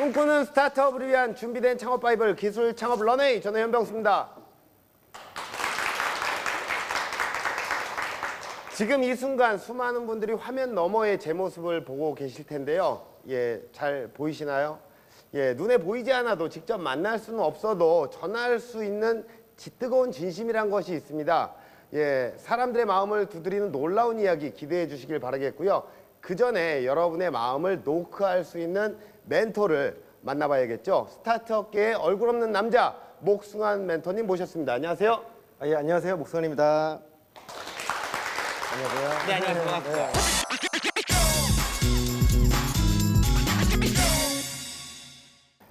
꿈꾸는 스타트업을 위한 준비된 창업 바이블 기술 창업 런웨이, 저는 현병수입니다. 지금 이 순간 수많은 분들이 화면 너머의 제 모습을 보고 계실 텐데요. 예, 잘 보이시나요? 예, 눈에 보이지 않아도 직접 만날 수는 없어도 전할 수 있는 뜨거운 진심이란 것이 있습니다. 예, 사람들의 마음을 두드리는 놀라운 이야기 기대해 주시길 바라겠고요. 그 전에 여러분의 마음을 노크할 수 있는 멘토를 만나봐야겠죠. 스타트업계의 얼굴 없는 남자 목승환 멘토님 모셨습니다. 안녕하세요. 예, 안녕하세요. 목선입니다. 안녕하세요. 네, 안녕하세요. 반갑습니다.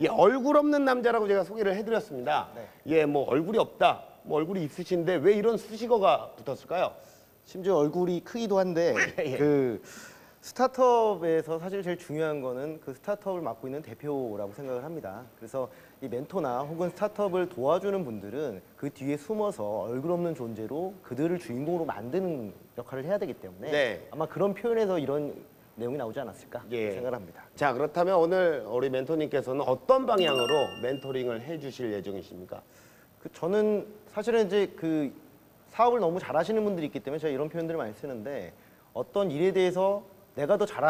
예, 얼굴 없는 남자라고 제가 소개를 해드렸습니다. 예, 뭐 얼굴이 없다, 뭐 얼굴이 있으신데 왜 이런 수식어가 붙었을까요? 심지어 얼굴이 크기도 한데 예. 그 스타트업에서 사실 제일 중요한 거는 그 스타트업을 맡고 있는 대표라고 생각을 합니다. 그래서 이 멘토나 혹은 스타트업을 도와주는 분들은 그 뒤에 숨어서 얼굴 없는 존재로 그들을 주인공으로 만드는 역할을 해야 되기 때문에 네. 아마 그런 표현에서 이런 내용이 나오지 않았을까 예. 생각을 합니다. 자, 그렇다면 오늘 우리 멘토님께서는 어떤 방향으로 멘토링을 해주실 예정이십니까? 저는 사실은 이제 그 사업을 너무 잘하시는 분들이 있기 때문에 제가 이런 표현들을 많이 쓰는데 어떤 일에 대해서 내가 더 잘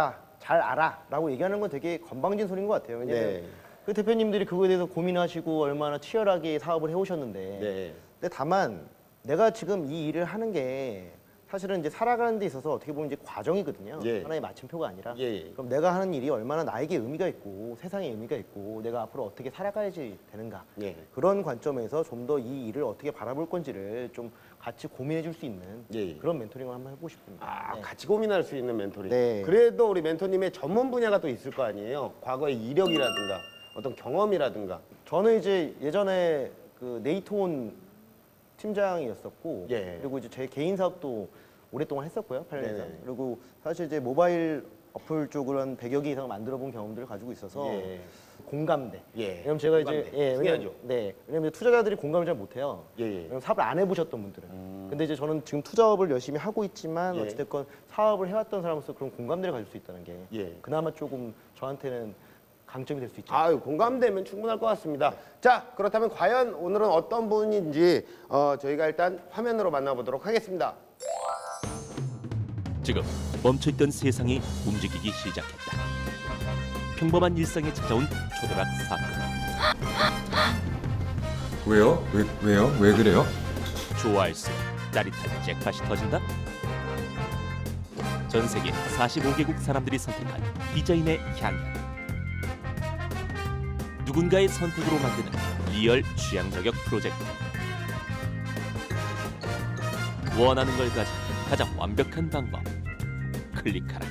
알아 라고 얘기하는 건 되게 건방진 소리인 것 같아요. 왜냐면 네. 그 대표님들이 그거에 대해서 고민하시고 얼마나 치열하게 사업을 해오셨는데 네. 근데 다만 내가 지금 이 일을 하는 게 사실은 이제 살아가는 데 있어서 어떻게 보면 이제 과정이거든요. 예. 하나의 마침표가 아니라 예. 그럼 내가 하는 일이 얼마나 나에게 의미가 있고 세상에 의미가 있고 내가 앞으로 어떻게 살아가야지 되는가 예. 그런 관점에서 좀 더 이 일을 어떻게 바라볼 건지를 좀 같이 고민해 줄 수 있는 예. 그런 멘토링을 한번 해보고 싶습니다. 아, 네. 같이 고민할 수 있는 멘토링. 네. 그래도 우리 멘토님의 전문 분야가 또 있을 거 아니에요. 과거의 이력이라든가 어떤 경험이라든가. 저는 이제 예전에 그 네이트온 팀장이었었고 예. 그리고 이제 제 개인 사업도 오랫동안 했었고요. 8년 이상. 네네. 그리고 사실 이제 모바일 어플 쪽으로 한 100여 개 이상 만들어 본 경험들을 가지고 있어서 예. 공감대. 예. 왜냐면 제가 공감대. 이제 중요하죠. 왜냐면 투자자들이 공감을 잘 못해요. 예. 왜냐면 사업을 안 해보셨던 분들은. 근데 이제 저는 지금 투자업을 열심히 하고 있지만 예. 어찌됐건 사업을 해왔던 사람으로서 그런 공감대를 가질 수 있다는 게 예. 그나마 조금 저한테는 강점이 될 수 있죠. 아유, 공감되면 충분할 것 같습니다. 자, 그렇다면 과연 오늘은 어떤 분인지 저희가 일단 화면으로 만나보도록 하겠습니다. 지금 멈춰있던 세상이 움직이기 시작했다. 평범한 일상에 찾아온 초대박 사건. 왜요? 왜요? 왜 그래요? 좋아할수록 짜릿한 잭팟이 터진다. 전 세계 45개국 사람들이 선택한 디자인의 향연. 누군가의 선택으로 만드는 리얼 취향 저격 프로젝트. 원하는 걸 가진 가장 완벽한 방법. 클릭하라.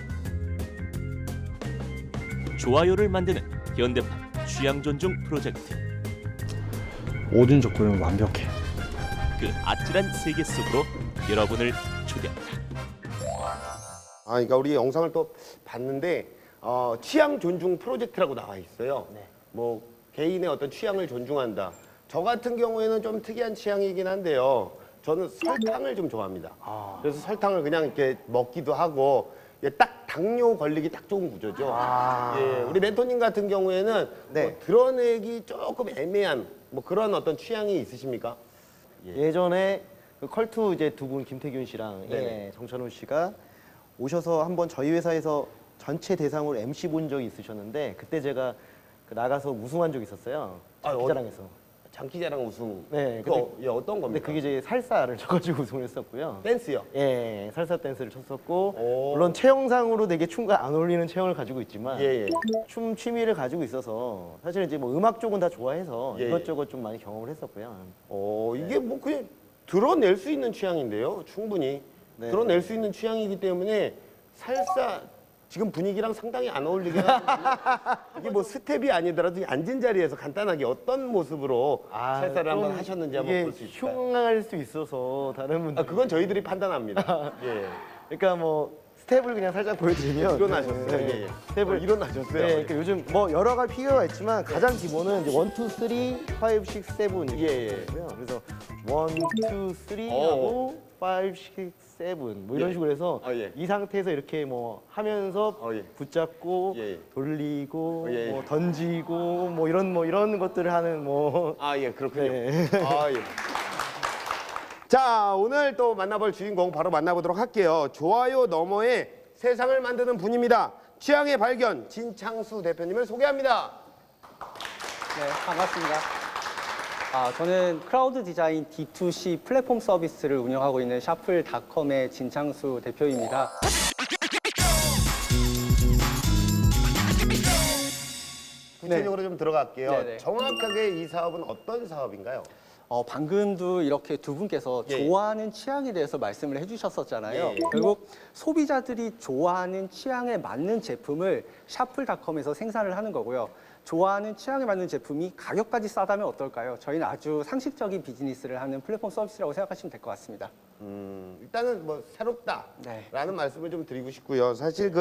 좋아요를 만드는 현대판 취향 존중 프로젝트. 모든 조건은 완벽해. 그 아찔한 세계 속으로 여러분을 초대한다. 아, 그러니까 우리 영상을 또 봤는데 취향 존중 프로젝트라고 나와 있어요. 네. 뭐 개인의 어떤 취향을 존중한다. 저 같은 경우에는 좀 특이한 취향이긴 한데요. 저는 설탕을 좀 좋아합니다. 그래서 설탕을 그냥 이렇게 먹기도 하고 예, 딱 당뇨 걸리기 딱 좋은 구조죠. 예, 우리 멘토님 같은 경우에는 네. 뭐 드러내기 조금 애매한 뭐 그런 어떤 취향이 있으십니까? 예전에 그 컬투 이제 두 분 김태균 씨랑 네네. 정찬훈 씨가 오셔서 한번 저희 회사에서 전체 대상으로 MC 본 적이 있으셨는데 그때 제가 그 나가서 우승한 적이 있었어요. 기자랑에서. 장기자랑 우승. 네, 그거 예, 어떤 근데 겁니까? 그게 이제 살사를 쳐가지고 우승을 했었고요. 댄스요. 예, 살사 댄스를 쳤었고 오. 물론 체형상으로 되게 춤과 안 어울리는 체형을 가지고 있지만 예, 예. 춤 취미를 가지고 있어서 사실 이제 뭐 음악 쪽은 다 좋아해서 예, 예. 이것저것 좀 많이 경험을 했었고요. 이게 뭐 그냥 드러낼 수 있는 취향인데요. 충분히 네. 드러낼 수 있는 취향이기 때문에 살사 지금 분위기랑 상당히 안 어울리긴 하거든요. 이게 뭐 스텝이 아니더라도 앉은 자리에서 간단하게 어떤 모습으로 살사를 한번 좀 하셨는지 한번 이게 볼 수 있을까요? 흉할 수 있어서 다른 분들 그건 저희들이 판단합니다. 예. 그러니까 뭐 스텝을 그냥 살짝 보여드리면 일어나셨어요. 네, 예, 예. 스텝을 일어나셨어요. 네, 그러니까 요즘 뭐 여러 가지 피겨가 있지만 가장 기본은 이제 1, 2, 3, 5, 6, 7 이렇게 예, 예. 있고요. 그래서 1, 2, 3 오. 하고 5, 6, 7 뭐 이런 예. 식으로 해서 예. 이 상태에서 이렇게 뭐 하면서 예. 붙잡고 예. 돌리고 예. 뭐 던지고 뭐 이런 것들을 하는 뭐 예, 그렇군요. 네. 예. 자, 오늘 또 만나볼 주인공 바로 만나보도록 할게요. 좋아요 너머의 세상을 만드는 분입니다. 취향의 발견 진창수 대표님을 소개합니다. 네, 반갑습니다. 저는 크라우드 디자인 D2C 플랫폼 서비스를 운영하고 있는 샤플닷컴의 진창수 대표입니다. 구체적으로 좀 들어갈게요. 네네. 정확하게 이 사업은 어떤 사업인가요? 방금도 이렇게 두 분께서 예. 좋아하는 취향에 대해서 말씀을 해주셨었잖아요. 예, 예. 결국 소비자들이 좋아하는 취향에 맞는 제품을 샤플닷컴에서 생산을 하는 거고요. 좋아하는 취향에 맞는 제품이 가격까지 싸다면 어떨까요? 저희는 아주 상식적인 비즈니스를 하는 플랫폼 서비스라고 생각하시면 될 것 같습니다. 일단은 뭐 새롭다라는 네. 말씀을 좀 드리고 싶고요. 사실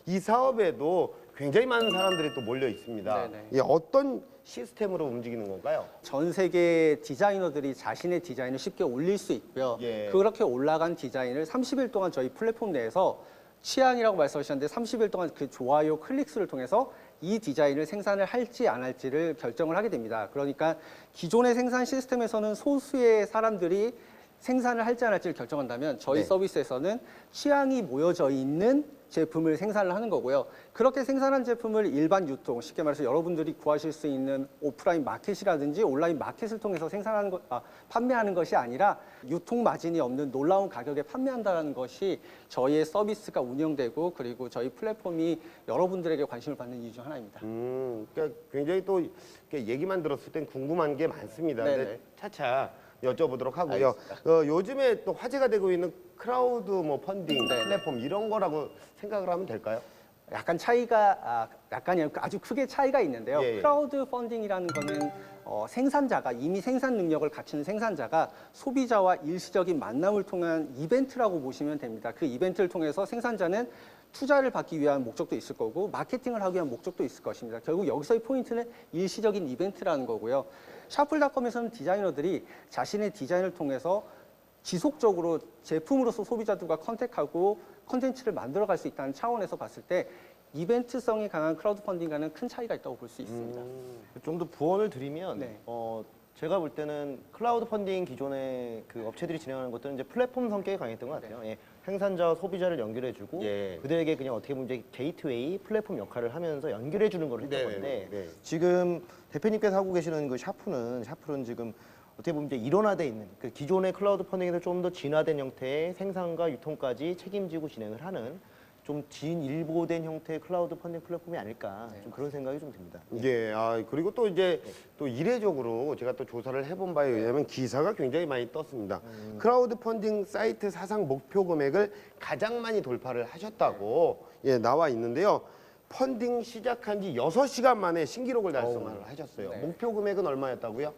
이 사업에도 굉장히 많은 사람들이 또 몰려 있습니다. 네네. 예, 어떤 시스템으로 움직이는 건가요? 전 세계 디자이너들이 자신의 디자인을 쉽게 올릴 수 있고요. 예. 그렇게 올라간 디자인을 30일 동안 저희 플랫폼 내에서 취향이라고 말씀하셨는데 30일 동안 그 좋아요 클릭수를 통해서 이 디자인을 생산을 할지 안 할지를 결정을 하게 됩니다. 그러니까 기존의 생산 시스템에서는 소수의 사람들이 생산을 할지 안 할지를 결정한다면 저희 네. 서비스에서는 취향이 모여져 있는 제품을 생산을 하는 거고요. 그렇게 생산한 제품을 일반 유통, 쉽게 말해서 여러분들이 구하실 수 있는 오프라인 마켓이라든지 온라인 마켓을 통해서 판매하는 것이 아니라 유통 마진이 없는 놀라운 가격에 판매한다는 것이 저희의 서비스가 운영되고 그리고 저희 플랫폼이 여러분들에게 관심을 받는 이유 중 하나입니다. 그러니까 굉장히 또 이렇게 얘기만 들었을 땐 궁금한 게 많습니다. 근데 네네. 차차 여쭤보도록 하고요. 요즘에 또 화제가 되고 있는 크라우드 뭐 펀딩 네네. 플랫폼 이런 거라고 생각을 하면 될까요? 약간 차이가 약간이 아니고 아주 크게 차이가 있는데요. 예, 예. 크라우드 펀딩이라는 거는 생산자가 이미 생산 능력을 갖춘 생산자가 소비자와 일시적인 만남을 통한 이벤트라고 보시면 됩니다. 그 이벤트를 통해서 생산자는 투자를 받기 위한 목적도 있을 거고 마케팅을 하기 위한 목적도 있을 것입니다. 결국 여기서의 포인트는 일시적인 이벤트라는 거고요. 샤플닷컴에서는 디자이너들이 자신의 디자인을 통해서 지속적으로 제품으로서 소비자들과 컨택하고 콘텐츠를 만들어갈 수 있다는 차원에서 봤을 때 이벤트성이 강한 크라우드 펀딩과는 큰 차이가 있다고 볼 수 있습니다. 좀 더 부언을 드리면 네. 제가 볼 때는 클라우드 펀딩 기존의 그 업체들이 진행하는 것들은 이제 플랫폼 성격이 강했던 것 같아요. 예. 생산자와 소비자를 연결해주고 예. 그들에게 그냥 어떻게 보면 이제 게이트웨이 플랫폼 역할을 하면서 연결해주는 걸 했던 네네네. 건데 네. 지금 대표님께서 하고 계시는 그 샤프는 지금 어떻게 보면 이제 일원화돼 있는 그 기존의 클라우드 펀딩에서 좀 더 진화된 형태의 생산과 유통까지 책임지고 진행을 하는 좀 진일보된 형태의 클라우드 펀딩 플랫폼이 아닐까 좀 그런 생각이 좀 듭니다. 예, 그리고 또 이제 또 이례적으로 제가 또 조사를 해본 바에 의하면 기사가 굉장히 많이 떴습니다. 크라우드 펀딩 사이트 사상 목표 금액을 가장 많이 돌파를 하셨다고 예, 나와 있는데요. 펀딩 시작한 지 6시간 만에 신기록을 달성을 하셨어요. 네. 목표 금액은 얼마였다고요?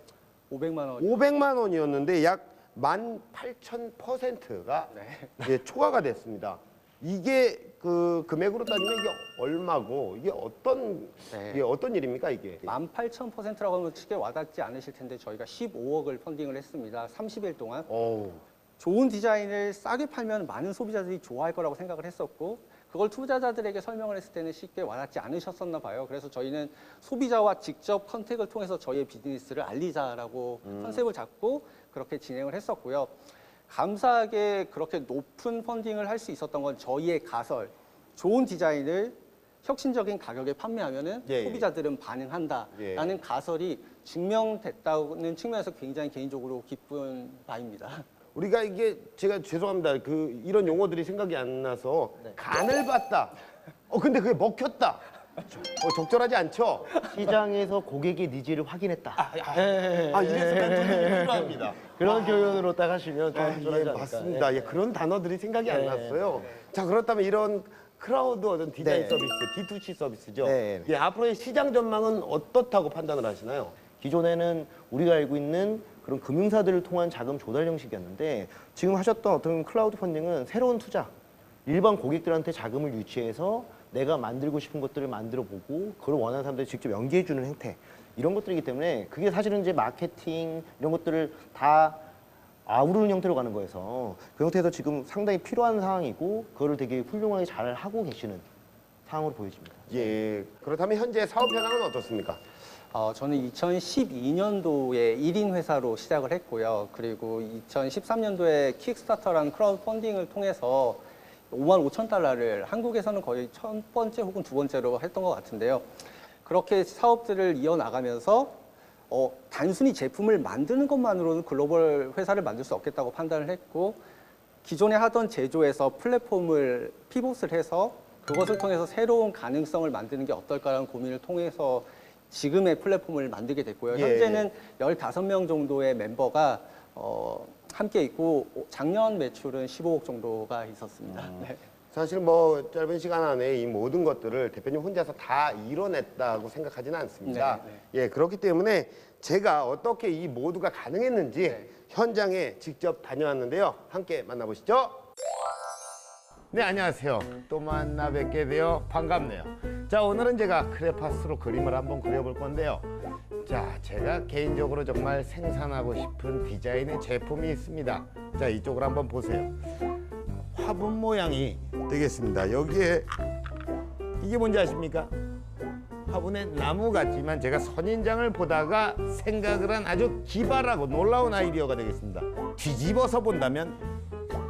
500만 원. 500만 원이었는데 약 18,000%가 예, 초과가 됐습니다. 이게 그 금액으로 따지면 이게 얼마고 이게 어떤 일입니까 이게? 18,000%라고 하면 쉽게 와닿지 않으실 텐데 저희가 15억을 펀딩을 했습니다. 30일 동안. 어우. 좋은 디자인을 싸게 팔면 많은 소비자들이 좋아할 거라고 생각을 했었고 그걸 투자자들에게 설명을 했을 때는 쉽게 와닿지 않으셨었나 봐요. 그래서 저희는 소비자와 직접 컨택을 통해서 저희의 비즈니스를 알리자라고 컨셉을 잡고 그렇게 진행을 했었고요. 감사하게 그렇게 높은 펀딩을 할 수 있었던 건 저희의 가설, 좋은 디자인을 혁신적인 가격에 판매하면은 예, 예. 소비자들은 반응한다라는 가설이 증명됐다는 측면에서 굉장히 개인적으로 기쁜 바입니다. 우리가 이게 제가 죄송합니다. 이런 용어들이 생각이 안 나서 간을 봤다. 근데 그게 먹혔다. 적절하지 않죠? 시장에서 고객의 니즈를 확인했다. 이래서 간통이 필요합니다. 그런 표현으로 딱 하시면 좀 예, 적절하지 않을까. 맞습니다. 예, 그런 단어들이 생각이 안 났어요. 자, 그렇다면 이런 크라우드 어떤 디자인 네. 서비스, D2C 서비스죠. 네. 예, 앞으로의 시장 전망은 어떻다고 판단을 하시나요? 기존에는 우리가 알고 있는 그런 금융사들을 통한 자금 조달 형식이었는데 지금 하셨던 어떤 클라우드 펀딩은 새로운 투자, 일반 고객들한테 자금을 유치해서 내가 만들고 싶은 것들을 만들어 보고 그걸 원하는 사람들이 직접 연계해 주는 형태 이런 것들이기 때문에 그게 사실은 이제 마케팅 이런 것들을 다 아우르는 형태로 가는 거여서 그 형태에서 지금 상당히 필요한 상황이고 그거를 되게 훌륭하게 잘 하고 계시는 상황으로 보여집니다. 예. 그렇다면 현재 사업 현황은 어떻습니까? 저는 2012년도에 1인 회사로 시작을 했고요. 그리고 2013년도에 킥스타터라는 크라우드 펀딩을 통해서 5만 5천 달러를 한국에서는 거의 첫 번째 혹은 두 번째로 했던 것 같은데요. 그렇게 사업들을 이어나가면서 단순히 제품을 만드는 것만으로는 글로벌 회사를 만들 수 없겠다고 판단을 했고, 기존에 하던 제조에서 플랫폼을 피봇을 해서 그것을 통해서 새로운 가능성을 만드는 게 어떨까라는 고민을 통해서 지금의 플랫폼을 만들게 됐고요. 예. 현재는 15명 정도의 멤버가 함께 있고 작년 매출은 15억 정도가 있었습니다. 네. 사실 뭐 짧은 시간 안에 이 모든 것들을 대표님 혼자서 다 이뤄냈다고 생각하지는 않습니다. 예, 그렇기 때문에 제가 어떻게 이 모두가 가능했는지 현장에 직접 다녀왔는데요. 함께 만나보시죠. 네, 안녕하세요. 또 만나 뵙게 되어 반갑네요. 자, 오늘은 제가 크레파스로 그림을 한번 그려볼 건데요. 자, 제가 개인적으로 정말 생산하고 싶은 디자인의 제품이 있습니다. 자, 이쪽으로 한번 보세요. 화분 모양이 되겠습니다. 여기에 이게 뭔지 아십니까? 화분에 나무 같지만 제가 선인장을 보다가 생각을 한 아주 기발하고 놀라운 아이디어가 되겠습니다. 뒤집어서 본다면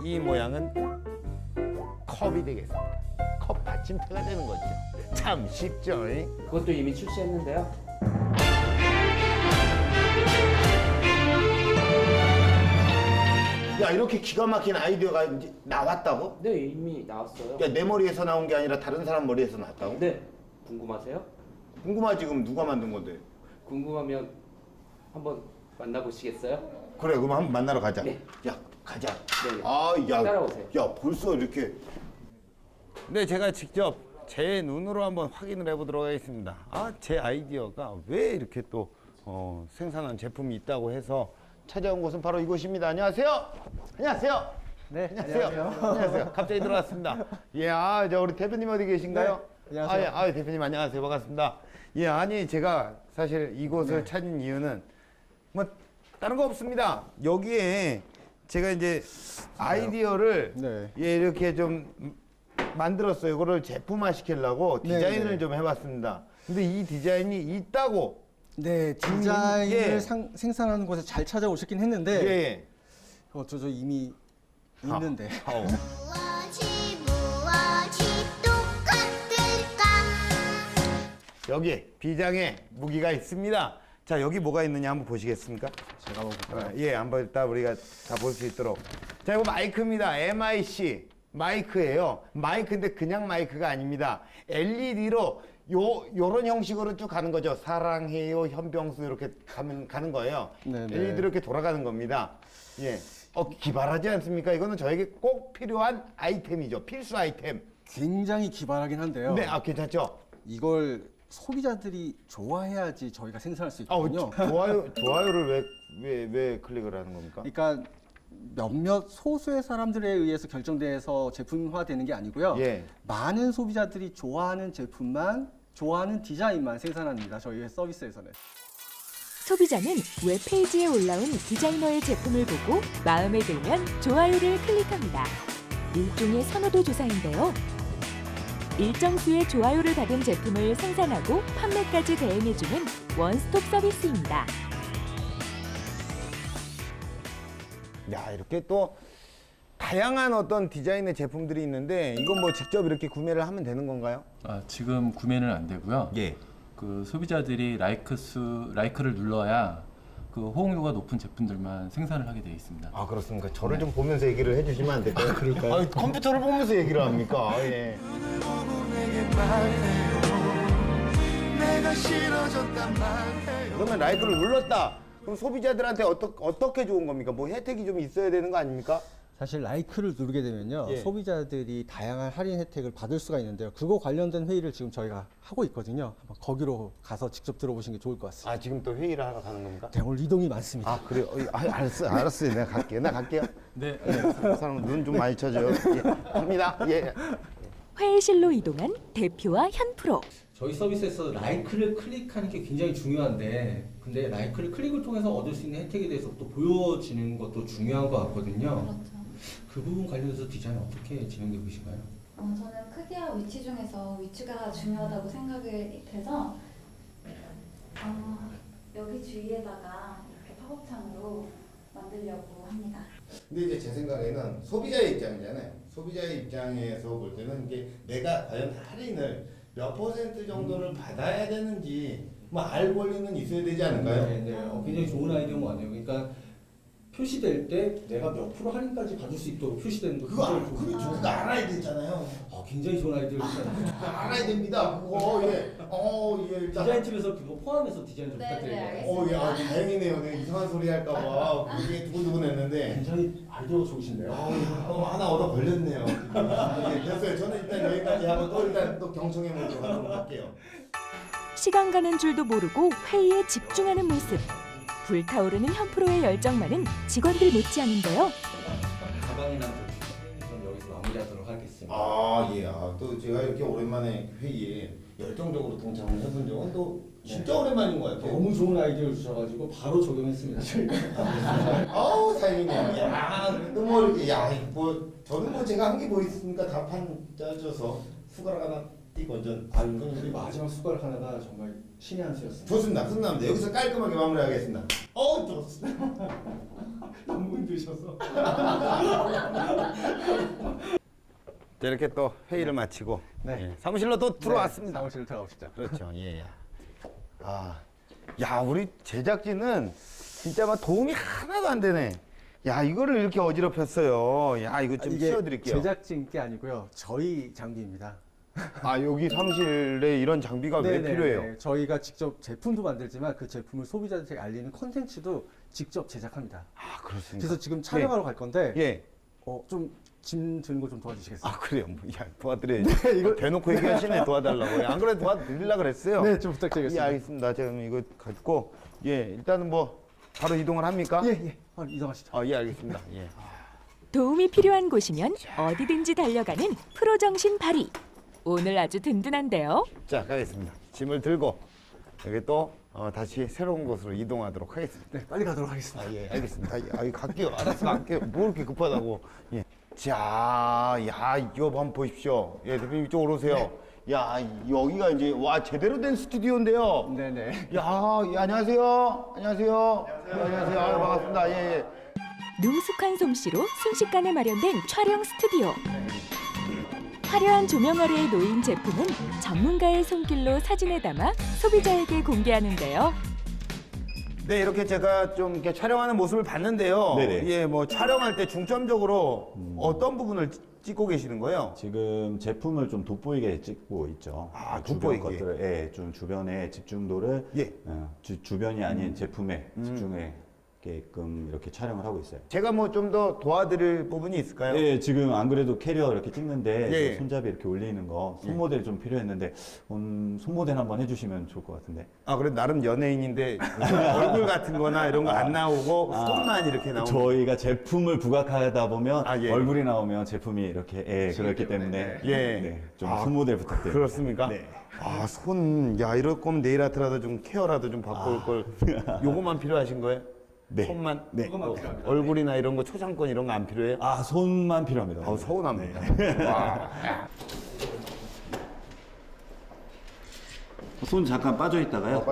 이 모양은 컵이 되겠습니다. 컵 받침대가 되는 거죠. 참 쉽죠? 그것도 이미 출시했는데요. 야, 이렇게 기가 막힌 아이디어가 이제 나왔다고? 네, 이미 나왔어요. 야, 내 머리에서 나온 게 아니라 다른 사람 머리에서 나왔다고? 네, 궁금하세요? 궁금하지. 그럼 누가 만든 건데? 궁금하면 한번 만나보시겠어요? 그래, 그럼 한번 만나러 가자. 네. 야, 가자. 네. 아, 야, 따라오세요. 야, 벌써 이렇게. 네, 제가 직접 제 눈으로 한번 확인을 해보도록 하겠습니다. 아, 제 아이디어가 왜 이렇게 또 생산한 제품이 있다고 해서 찾아온 곳은 바로 이곳입니다. 안녕하세요. 안녕하세요. 네, 안녕하세요. 안녕하세요. 갑자기 들어왔습니다. 예, 저 우리 대표님 어디 계신가요? 네, 안녕하세요. 대표님 안녕하세요. 반갑습니다. 예, 아니 제가 사실 이곳을 찾은 이유는 뭐 다른 거 없습니다. 여기에 제가 이제 아이디어를 예, 이렇게 좀 만들었어요. 이거를 제품화 시키려고 디자인을 좀 해봤습니다. 근데 이 디자인이 있다고. 네, 디자인을 예. 생산하는 곳에 잘 찾아오셨긴 했는데 예. 저 이미 있는데. 아우. 무엇이 똑같을까? 여기 비장의 무기가 있습니다. 자, 여기 뭐가 있느냐 한번 보시겠습니까? 제가 한번 볼까요? 예, 한번 일단 우리가 다 볼 수 있도록. 자, 이거 마이크입니다. MIC 마이크예요. 마이크인데 그냥 마이크가 아닙니다. LED로 요런 형식으로 쭉 가는 거죠. 사랑해요, 현병수 이렇게 가는 거예요. 네네. LED로 이렇게 돌아가는 겁니다. 예. 기발하지 않습니까? 이거는 저에게 꼭 필요한 아이템이죠. 필수 아이템. 굉장히 기발하긴 한데요. 네, 괜찮죠? 이걸 소비자들이 좋아해야지 저희가 생산할 수 있거든요. 좋아요를 왜 클릭을 하는 겁니까? 그러니까 몇몇 소수의 사람들에 의해서 결정돼서 제품화되는 게 아니고요. 예. 많은 소비자들이 좋아하는 제품만, 좋아하는 디자인만 생산합니다. 저희의 서비스에서는. 소비자는 웹페이지에 올라온 디자이너의 제품을 보고 마음에 들면 좋아요를 클릭합니다. 일종의 선호도 조사인데요. 일정 수의 좋아요를 받은 제품을 생산하고 판매까지 대행해주는 원스톱 서비스입니다. 야, 이렇게 또 다양한 어떤 디자인의 제품들이 있는데 이건 뭐 직접 이렇게 구매를 하면 되는 건가요? 지금 구매는 안 되고요. 예. 그 소비자들이 라이크를 눌러야 그 호응도가 높은 제품들만 생산을 하게 되어 있습니다. 아, 그렇습니까? 저를 좀 보면서 얘기를 해주시면 안 될까요? 그럴까요? 컴퓨터를 보면서 얘기를 합니까? 예. 그러면 라이크를 눌렀다. 그럼 소비자들한테 어떻게 좋은 겁니까? 뭐 혜택이 좀 있어야 되는 거 아닙니까? 사실 라이크를 누르게 되면요. 예. 소비자들이 다양한 할인 혜택을 받을 수가 있는데요. 그거 관련된 회의를 지금 저희가 하고 있거든요. 한번 거기로 가서 직접 들어보시는 게 좋을 것 같습니다. 아, 지금 또 회의를 하러 가는 겁니까? 네, 오늘 이동이 많습니다. 아, 그래요? 알았어요. 내가 갈게요. 네. 그 사람 눈 좀 많이 쳐줘요. 예. 갑니다. 예. 회의실로 이동한 대표와 현 프로. 저희 서비스에서 라이크를 클릭하는 게 굉장히 중요한데 근데 라이크를 클릭을 통해서 얻을 수 있는 혜택에 대해서 또 보여지는 것도 중요한 것 같거든요. 그렇죠. 그 부분 관련해서 디자인 어떻게 진행되고 계신가요? 저는 크기와 위치 중에서 위치가 중요하다고 생각이 돼서 여기 주위에다가 이렇게 팝업창으로 만들려고 합니다. 근데 이제 제 생각에는 소비자의 입장이잖아요. 소비자의 입장에서 볼 때는 이게 내가 과연 할인을 몇 % 정도를 받아야 되는지 뭐 알 권리는 있어야 되지 않을까요? 네, 굉장히 좋은 아이디어인 것 같네요. 그러니까 표시될 때 내가 몇 프로 할인까지 받을 수 있도록 표시되는 거 그거 알아야 되잖아요. 굉장히 좋은 아이디어였잖아요. 그거 알아야 됩니다. 그거 예. 일단 디자인팀에서 그거 포함해서 디자인 좀 부탁드릴게요. 예, 다행이네요. 내가 이상한 소리 할까봐 그게 두근두근했는데. 굉장히 아이디어가 좋으신데요. 하나 얻어 걸렸네요. 됐어요. 저는 일단 여기까지 하고 또 일단 또 경청해 보도록 하도록 할게요. 시간 가는 줄도 모르고 회의에 집중하는 모습. 불타오르는 현프로의 열정만은 직원들 못지않은데요. 가방이나 좀 여기서 마무리하도록 하겠습니다. 또 제가 이렇게 오랜만에 회의에 열정적으로 동참을 해본 적은 또 진짜 오랜만인 것 같아요. 너무 좋은 아이디어를 주셔가지고 바로 적용했습니다. 저희가. 다행이네요. 그래도 뭐 이렇게 저는 뭐 제가 한 게 뭐 있습니까? 답판 짜줘서 숟가락 하나 띡 얹은. 이건 우리 마지막 숟가락 하나가 정말 신의 한 수였습니다. 좋습니다. 끝납니다. 여기서 깔끔하게 마무리하겠습니다. 좋습니다. 너무 힘드셔서. 이렇게 또 회의를 마치고 사무실로 또 들어왔습니다. 사무실로 들어가보시죠. 그렇죠. 예. 우리 제작진은 진짜 막 도움이 하나도 안 되네. 이거를 이렇게 어지럽혔어요. 이거 좀 치워드릴게요. 제작진 게 아니고요. 저희 장비입니다. 여기 사무실에 이런 장비가 왜 필요해요? 저희가 직접 제품도 만들지만 그 제품을 소비자들에게 알리는 컨텐츠도 직접 제작합니다. 그렇습니까? 그래서 지금 촬영하러 갈 건데 예. 좀 짐 드는 거 좀 도와주시겠어요? 그래요? 도와드려야죠. 이거 대놓고 얘기하시네, 도와달라고. 안 그래도 도와드리려고 그랬어요. 네, 좀 부탁드리겠습니다. 알겠습니다. 제가 이거 가지고 일단은 뭐 바로 이동을 합니까? 예. 이동하시죠. 알겠습니다. 도움이 필요한 곳이면 어디든지 달려가는 프로 정신 발휘. 오늘 아주 든든한데요. 자, 가겠습니다. 짐을 들고 여기 또 다시 새로운 곳으로 이동하도록 하겠습니다. 네, 빨리 가도록 하겠습니다. 알겠습니다. 갈게요. 알았어, 갈게요. 뭐 이렇게 급하다고. 자, 이거 한번 보십시오. 대표님 이쪽으로 오세요. 여기가 이제 제대로 된 스튜디오인데요. 네네. 안녕하세요. 안녕하세요. 반갑습니다. 능숙한 솜씨로 순식간에 마련된 촬영 스튜디오. 화려한 조명 아래에 놓인 제품은 전문가의 손길로 사진에 담아 소비자에게 공개하는데요. 네, 이렇게 제가 좀 이렇게 촬영하는 모습을 봤는데요. 네네. 뭐 촬영할 때 중점적으로 어떤 부분을 찍고 계시는 거예요? 지금 제품을 좀 돋보이게 찍고 있죠. 돋보이게. 주변 것들을, 좀 주변의 집중도를 주변이 아닌 제품에 집중하게끔 이렇게 촬영을 하고 있어요. 제가 뭐 좀 더 도와드릴 부분이 있을까요? 네, 지금 안 그래도 캐리어 이렇게 찍는데 예. 손잡이 이렇게 올리는 거 손모델 좀 필요했는데 손모델 한번 해주시면 좋을 것 같은데. 그래도 나름 연예인인데 얼굴 같은 거나 이런 거 안 나오고 손만 이렇게 나오고. 저희가 제품을 부각하다 보면 예. 얼굴이 나오면 제품이 이렇게 그렇기 때문에 좀 손모델 부탁드립니다. 그렇습니까? 네. 이럴 거면 네일 아트라도 좀 케어라도 좀 받고 올 걸. 요거만 필요하신 거예요? 네. 손만? 네. 얼굴이나 이런 거 초상권 이런 거 안 필요해요? 손만 필요합니다. 서운합니다. 손 잠깐 빠져 있다가요.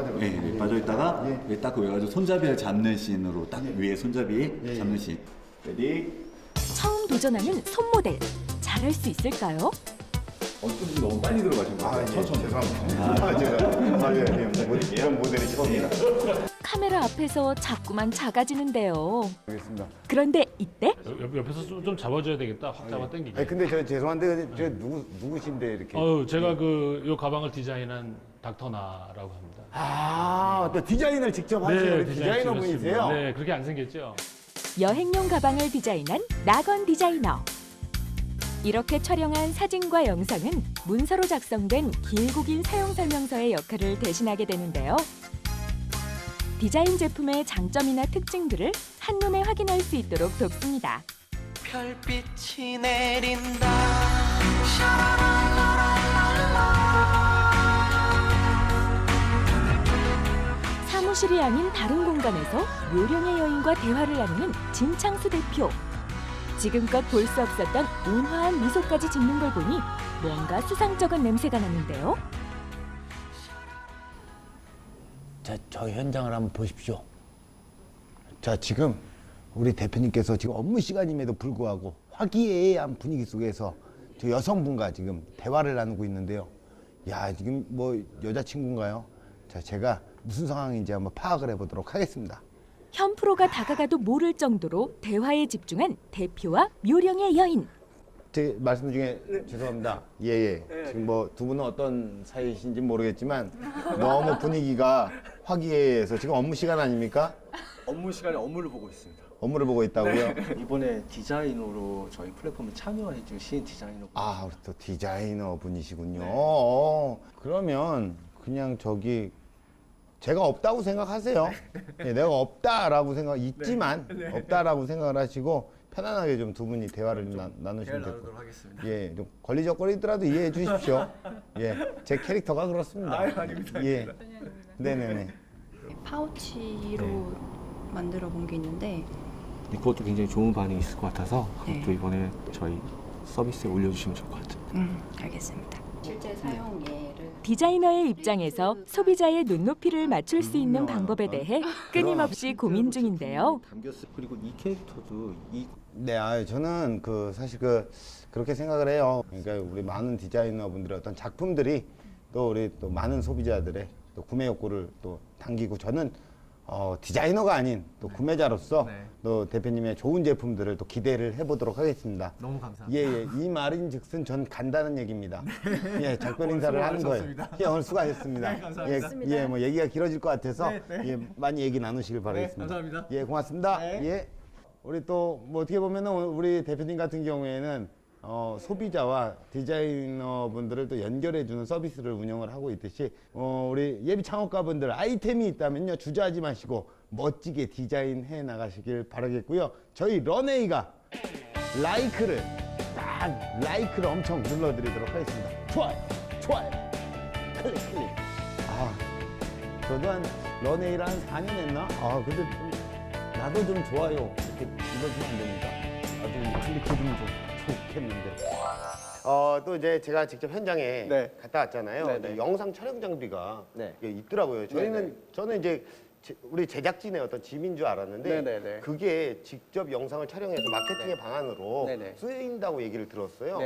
빠져 있다가 딱 외가지고 손잡이를 잡는 씬으로 딱 위에 손잡이 잡는 씬. 레디. 처음 도전하는 손모델. 잘할 수 있을까요? 좀 너무 빨리 들어가신 것 같아요. 천천히. 죄송합니다. 이런 모델이 처음이라. 카메라 앞에서 자꾸만 작아지는데요. 알겠습니다. 그런데 이때 옆에서 좀 잡아줘야 되겠다. 확 잡아 당기게. 근데 저 죄송한데 저 누구신데 이렇게? 제가 요 가방을 디자인한 닥터나라고 합니다. 또 디자인을 직접 하시는 디자이너 분이세요? 네, 그렇게 안 생겼죠. 여행용 가방을 디자인한 낙원 디자이너. 이렇게 촬영한 사진과 영상은 문서로 작성된 길고 긴 사용 설명서의 역할을 대신하게 되는데요. 디자인 제품의 장점이나 특징들을 한눈에 확인할 수 있도록 돕습니다. 별빛이 내린다. 사무실이 아닌 다른 공간에서 요령의 여인과 대화를 나누는 진창수 대표. 지금껏 볼 수 없었던 온화한 미소까지 짓는 걸 보니 뭔가 수상쩍은 냄새가 나는데요. 자, 저 현장을 한번 보십시오. 자, 지금 우리 대표님께서 지금 업무 시간임에도 불구하고 화기애애한 분위기 속에서 저 여성분과 지금 대화를 나누고 있는데요. 야, 지금 뭐 여자친구인가요? 자, 제가 무슨 상황인지 한번 파악을 해보도록 하겠습니다. 현 프로가 다가가도 모를 정도로 대화에 집중한 대표와 묘령의 여인. 제 말씀 중에 죄송합니다. 예. 지금 뭐 두 분은 어떤 사이신지 모르겠지만 너무 분위기가 화기애애해서 지금 업무 시간 아닙니까? 업무 시간에 업무를 보고 있습니다. 업무를 보고 있다고요? 이번에 디자이너로 저희 플랫폼에 참여해 주신 디자이너. 아, 우리 또 디자이너 분이시군요. 그러면 그냥 저기 제가 없다고 생각하세요. 예, 내가 없다라고 있지만 없다라고 생각을 하시고 편안하게 좀 두 분이 대화를 나누시면 될 것 같아요. 하겠습니다. 예, 좀 걸리적거리더라도 이해해 주십시오. 예, 제 캐릭터가 그렇습니다. 아닙니다. 예, 네네네. 파우치로 만들어 본 게 있는데 그것도 굉장히 좋은 반응이 있을 것 같아서 네. 그것도 이번에 저희 서비스에 올려주시면 좋을 것 같아요. 알겠습니다. 실제 사용 예를 디자이너의 입장에서 소비자의 눈높이를 맞출 수 있는 방법에 대해 끊임없이 고민 중인데요. 그리고 이 캐릭터도 네, 저는 사실 그렇게 생각을 해요. 그러니까 우리 많은 디자이너분들의 어떤 작품들이 또 우리 또 많은 소비자들의 또 구매 욕구를 또 당기고 저는 디자이너가 아닌 또 구매자로서 또 대표님의 좋은 제품들을 또 기대를 해보도록 하겠습니다. 너무 감사합니다. 예. 이 말인즉슨 전 간다는 얘기입니다. 예, 작별 인사를 하는 거예요. 예, 오늘 수고하셨습니다. 네, 감사합니다. 예, 뭐 얘기가 길어질 것 같아서 예, 많이 얘기 나누시길 바라겠습니다. 감사합니다. 예, 고맙습니다. 네. 예. 우리 또 뭐 어떻게 보면은 우리 대표님 같은 경우에는 소비자와 디자이너분들을 또 연결해주는 서비스를 운영을 하고 있듯이 우리 예비 창업가분들 아이템이 있다면요 주저하지 마시고 멋지게 디자인해 나가시길 바라겠고요. 저희 런웨이가 라이크를 엄청 눌러드리도록 하겠습니다. 좋아요. 클릭. 저도 런웨이를 한 4년 했나? 근데 나도 좀 좋아요 이렇게 눌러주면 안 됩니까? 좀 클릭해주면 좋겠는데. 또 이제 제가 직접 현장에 갔다 왔잖아요. 근데 영상 촬영 장비가 있더라고요. 저는 이제 우리 제작진의 어떤 짐인 줄 알았는데 그게 직접 영상을 촬영해서 마케팅의 방안으로 쓰인다고 얘기를 들었어요.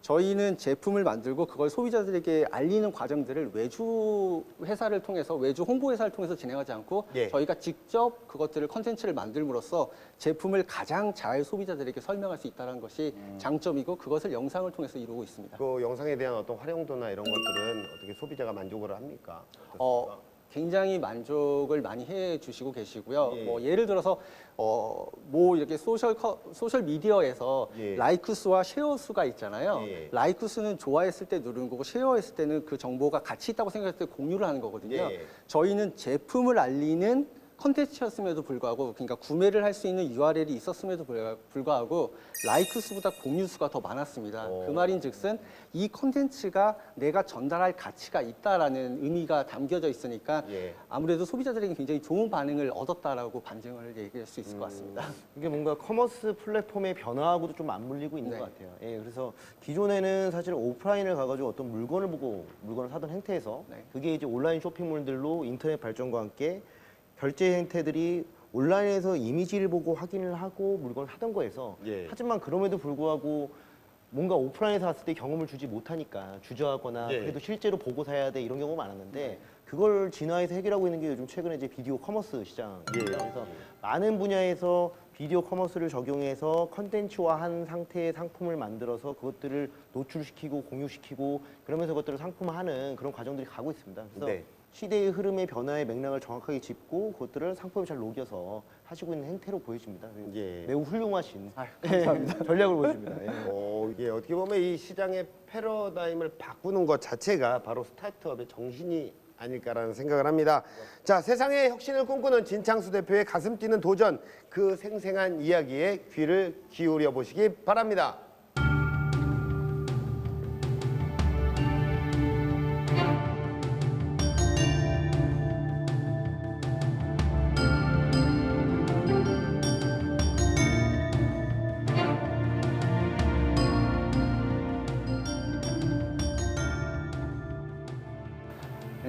저희는 제품을 만들고 그걸 소비자들에게 알리는 과정들을 외주 회사를 통해서 외주 홍보 회사를 통해서 진행하지 않고 저희가 직접 그것들을 컨텐츠를 만들므로써 제품을 가장 잘 소비자들에게 설명할 수 있다는 것이 장점이고 그것을 영상을 통해서 이루고 있습니다. 그 영상에 대한 어떤 활용도나 이런 것들은 어떻게 소비자가 만족을 합니까? 굉장히 만족을 많이 해주시고 계시고요. 뭐 예를 들어서 뭐 이렇게 소셜 미디어에서 라이크 수와 쉐어 수가 있잖아요. 라이크 수는 좋아했을 때 누르는 거고 쉐어했을 때는 그 정보가 가치 있다고 생각했을 때 공유를 하는 거거든요. 저희는 제품을 알리는 컨텐츠였음에도 불구하고 그러니까 구매를 할 수 있는 URL이 있었음에도 불구하고 라이크 수보다 공유 수가 더 많았습니다. 그 말인즉슨 이 컨텐츠가 내가 전달할 가치가 있다라는 의미가 담겨져 있으니까 아무래도 소비자들에게 굉장히 좋은 반응을 얻었다라고 반증을 얘기할 수 있을 것 같습니다. 이게 뭔가 커머스 플랫폼의 변화하고도 좀 맞물리고 있는 것 같아요. 그래서 기존에는 사실 오프라인을 가가지고 어떤 물건을 보고 물건을 사던 행태에서 그게 이제 온라인 쇼핑몰들로 인터넷 발전과 함께 결제 행태들이 온라인에서 이미지를 보고 확인을 하고 물건을 사던 거에서 하지만 그럼에도 불구하고 뭔가 오프라인에서 샀을 때 경험을 주지 못하니까 주저하거나 그래도 실제로 보고 사야 돼 이런 경우가 많았는데 그걸 진화해서 해결하고 있는 게 요즘 최근에 이제 비디오 커머스 시장이에요. 그래서 많은 분야에서 비디오 커머스를 적용해서 컨텐츠화한 상태의 상품을 만들어서 그것들을 노출시키고 공유시키고 그러면서 그것들을 상품화하는 그런 과정들이 가고 있습니다. 그래서 시대의 흐름의 변화의 맥락을 정확하게 짚고 그것들을 상품에 잘 녹여서 하시고 있는 행태로 보여집니다. 매우 훌륭하신 감사합니다. 전략을 보여줍니다. 이게 어떻게 보면 이 시장의 패러다임을 바꾸는 것 자체가 바로 스타트업의 정신이 아닐까라는 생각을 합니다. 자, 세상의 혁신을 꿈꾸는 진창수 대표의 가슴 뛰는 도전, 그 생생한 이야기에 귀를 기울여 보시기 바랍니다.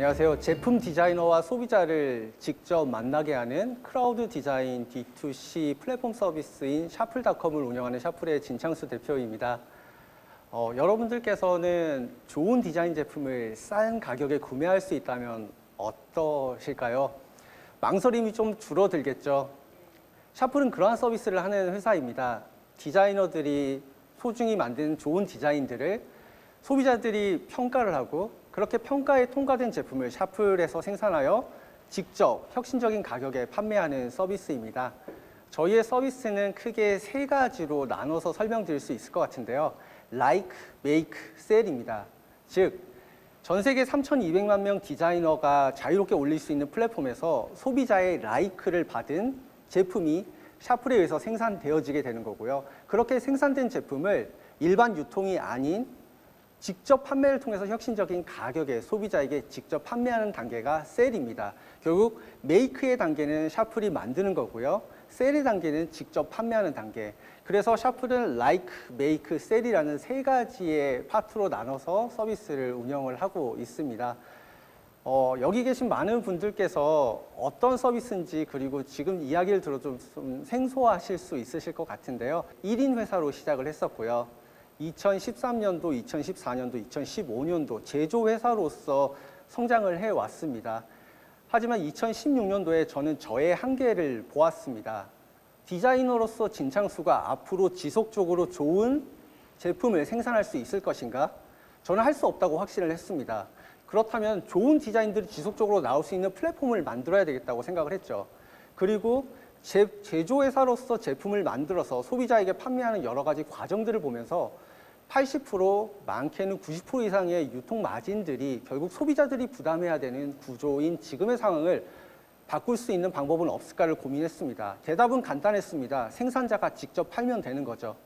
안녕하세요. 제품 디자이너와 소비자를 직접 만나게 하는 크라우드 디자인 D2C 플랫폼 서비스인 샤플닷컴을 운영하는 샤플의 진창수 대표입니다. 여러분들께서는 좋은 디자인 제품을 싼 가격에 구매할 수 있다면 어떠실까요? 망설임이 좀 줄어들겠죠. 샤플은 그러한 서비스를 하는 회사입니다. 디자이너들이 소중히 만든 좋은 디자인들을 소비자들이 평가를 하고 그렇게 평가에 통과된 제품을 샤플에서 생산하여 직접 혁신적인 가격에 판매하는 서비스입니다. 저희의 서비스는 크게 세 가지로 나눠서 설명드릴 수 있을 것 같은데요. Like, Make, Sell입니다. 즉, 전 세계 3,200만 명 디자이너가 자유롭게 올릴 수 있는 플랫폼에서 소비자의 라이크를 받은 제품이 샤플에 의해서 생산되어지게 되는 거고요. 그렇게 생산된 제품을 일반 유통이 아닌 직접 판매를 통해서 혁신적인 가격에 소비자에게 직접 판매하는 단계가 셀입니다. 결국 메이크의 단계는 샤플이 만드는 거고요. 셀의 단계는 직접 판매하는 단계. 그래서 샤플은 like, make, sell이라는 세 가지의 파트로 나눠서 서비스를 운영을 하고 있습니다. 여기 계신 많은 분들께서 어떤 서비스인지 그리고 지금 이야기를 들어도 좀 생소하실 수 있으실 것 같은데요. 1인 회사로 시작을 했었고요. 2013년도, 2014년도, 2015년도 제조회사로서 성장을 해왔습니다. 하지만 2016년도에 저는 저의 한계를 보았습니다. 디자이너로서 진창수가 앞으로 지속적으로 좋은 제품을 생산할 수 있을 것인가? 저는 할 수 없다고 확신을 했습니다. 그렇다면 좋은 디자인들이 지속적으로 나올 수 있는 플랫폼을 만들어야 되겠다고 생각을 했죠. 그리고 제조회사로서 제품을 만들어서 소비자에게 판매하는 여러 가지 과정들을 보면서 80%, 많게는 90% 이상의 유통 마진들이 결국 소비자들이 부담해야 되는 구조인 지금의 상황을 바꿀 수 있는 방법은 없을까를 고민했습니다. 대답은 간단했습니다. 생산자가 직접 팔면 되는 거죠.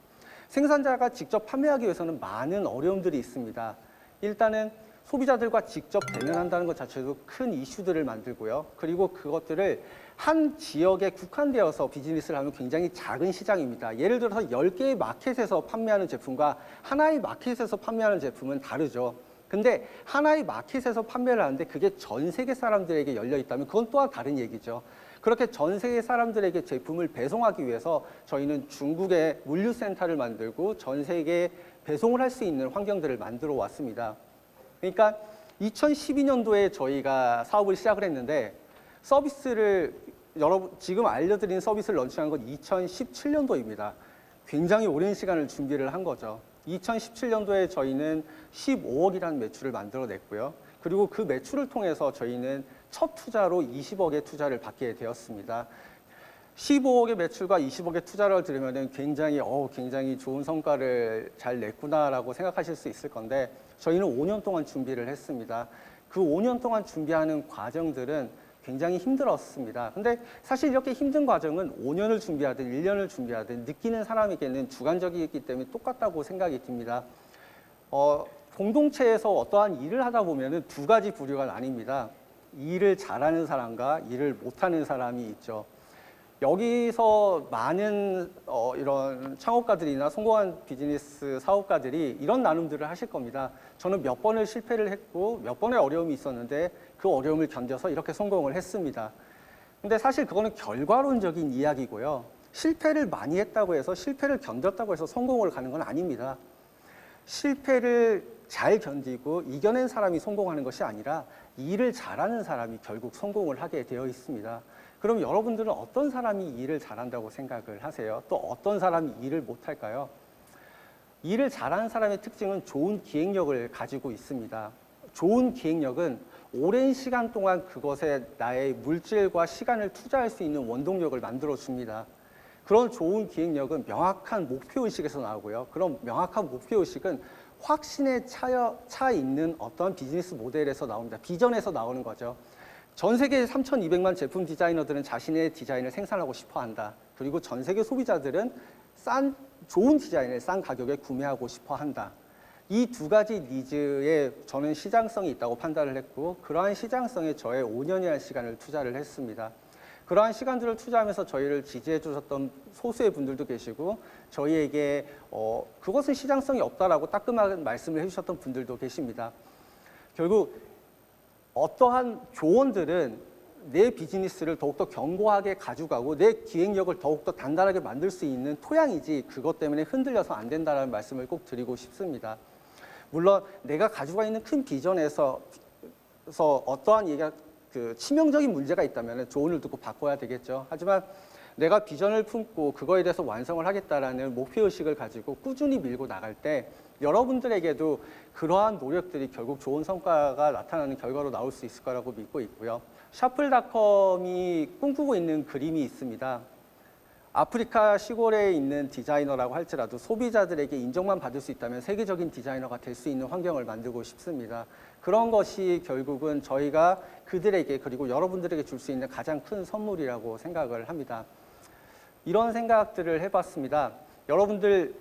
생산자가 직접 판매하기 위해서는 많은 어려움들이 있습니다. 일단은 소비자들과 직접 대면한다는 것 자체도 큰 이슈들을 만들고요. 그리고 그것들을 한 지역에 국한되어서 비즈니스를 하면 굉장히 작은 시장입니다. 예를 들어서 10개의 마켓에서 판매하는 제품과 하나의 마켓에서 판매하는 제품은 다르죠. 근데 하나의 마켓에서 판매를 하는데 그게 전 세계 사람들에게 열려 있다면 그건 또한 다른 얘기죠. 그렇게 전 세계 사람들에게 제품을 배송하기 위해서 저희는 중국에 물류센터를 만들고 전 세계에 배송을 할 수 있는 환경들을 만들어 왔습니다. 그러니까 2012년도에 저희가 사업을 시작을 했는데 서비스를 여러분 지금 알려드린 서비스를 런칭한 건 2017년도입니다. 굉장히 오랜 시간을 준비를 한 거죠. 2017년도에 저희는 15억이라는 매출을 만들어냈고요. 그리고 그 매출을 통해서 저희는 첫 투자로 20억의 투자를 받게 되었습니다. 15억의 매출과 20억의 투자를 들으면 굉장히 좋은 성과를 잘 냈구나라고 생각하실 수 있을 건데 저희는 5년 동안 준비를 했습니다. 그 5년 동안 준비하는 과정들은 굉장히 힘들었습니다. 근데 사실 이렇게 힘든 과정은 5년을 준비하든 1년을 준비하든 느끼는 사람에게는 주관적이기 때문에 똑같다고 생각이 듭니다. 공동체에서 어떠한 일을 하다 보면 두 가지 부류가 나뉩니다. 일을 잘하는 사람과 일을 못하는 사람이 있죠. 여기서 많은 이런 창업가들이나 성공한 비즈니스 사업가들이 이런 나눔들을 하실 겁니다. 저는 몇 번을 실패를 했고 몇 번의 어려움이 있었는데 그 어려움을 견뎌서 이렇게 성공을 했습니다. 근데 사실 그거는 결과론적인 이야기고요. 실패를 많이 했다고 해서 실패를 견뎠다고 해서 성공을 가는 건 아닙니다. 실패를 잘 견디고 이겨낸 사람이 성공하는 것이 아니라 일을 잘하는 사람이 결국 성공을 하게 되어 있습니다. 그럼 여러분들은 어떤 사람이 일을 잘한다고 생각을 하세요? 또 어떤 사람이 일을 못할까요? 일을 잘하는 사람의 특징은 좋은 기획력을 가지고 있습니다. 좋은 기획력은 오랜 시간 동안 그것에 나의 물질과 시간을 투자할 수 있는 원동력을 만들어줍니다. 그런 좋은 기획력은 명확한 목표의식에서 나오고요. 그런 명확한 목표의식은 확신에 차 있는 어떤 비즈니스 모델에서 나옵니다. 비전에서 나오는 거죠. 전 세계 3,200만 제품 디자이너들은 자신의 디자인을 생산하고 싶어 한다. 그리고 전 세계 소비자들은 좋은 디자인을 싼 가격에 구매하고 싶어 한다. 이 두 가지 니즈에 저는 시장성이 있다고 판단을 했고 그러한 시장성에 저의 5년이라는 시간을 투자를 했습니다. 그러한 시간들을 투자하면서 저희를 지지해 주셨던 소수의 분들도 계시고 저희에게 그것은 시장성이 없다라고 따끔한 말씀을 해주셨던 분들도 계십니다. 결국 어떠한 조언들은 내 비즈니스를 더욱더 견고하게 가져가고 내 기획력을 더욱더 단단하게 만들 수 있는 토양이지 그것 때문에 흔들려서 안 된다는 말씀을 꼭 드리고 싶습니다. 물론 내가 가지고 있는 큰 비전에서 어떠한 얘기가 치명적인 문제가 있다면 조언을 듣고 바꿔야 되겠죠. 하지만 내가 비전을 품고 그거에 대해서 완성을 하겠다라는 목표의식을 가지고 꾸준히 밀고 나갈 때 여러분들에게도 그러한 노력들이 결국 좋은 성과가 나타나는 결과로 나올 수 있을 거라고 믿고 있고요. 샤플닷컴이 꿈꾸고 있는 그림이 있습니다. 아프리카 시골에 있는 디자이너라고 할지라도 소비자들에게 인정만 받을 수 있다면 세계적인 디자이너가 될 수 있는 환경을 만들고 싶습니다. 그런 것이 결국은 저희가 그들에게 그리고 여러분들에게 줄 수 있는 가장 큰 선물이라고 생각을 합니다. 이런 생각들을 해봤습니다. 여러분들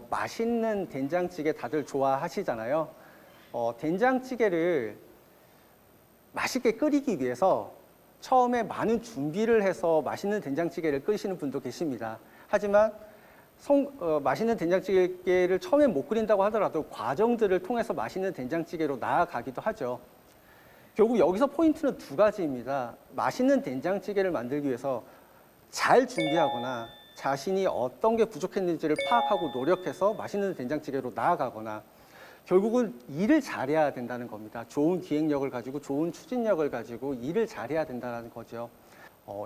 맛있는 된장찌개 다들 좋아하시잖아요. 된장찌개를 맛있게 끓이기 위해서 처음에 많은 준비를 해서 맛있는 된장찌개를 끓이시는 분도 계십니다. 하지만 맛있는 된장찌개를 처음에 못 끓인다고 하더라도 과정들을 통해서 맛있는 된장찌개로 나아가기도 하죠. 결국 여기서 포인트는 두 가지입니다. 맛있는 된장찌개를 만들기 위해서 잘 준비하거나 자신이 어떤 게 부족했는지를 파악하고 노력해서 맛있는 된장찌개로 나아가거나 결국은 일을 잘해야 된다는 겁니다. 좋은 기획력을 가지고 좋은 추진력을 가지고 일을 잘해야 된다는 거죠.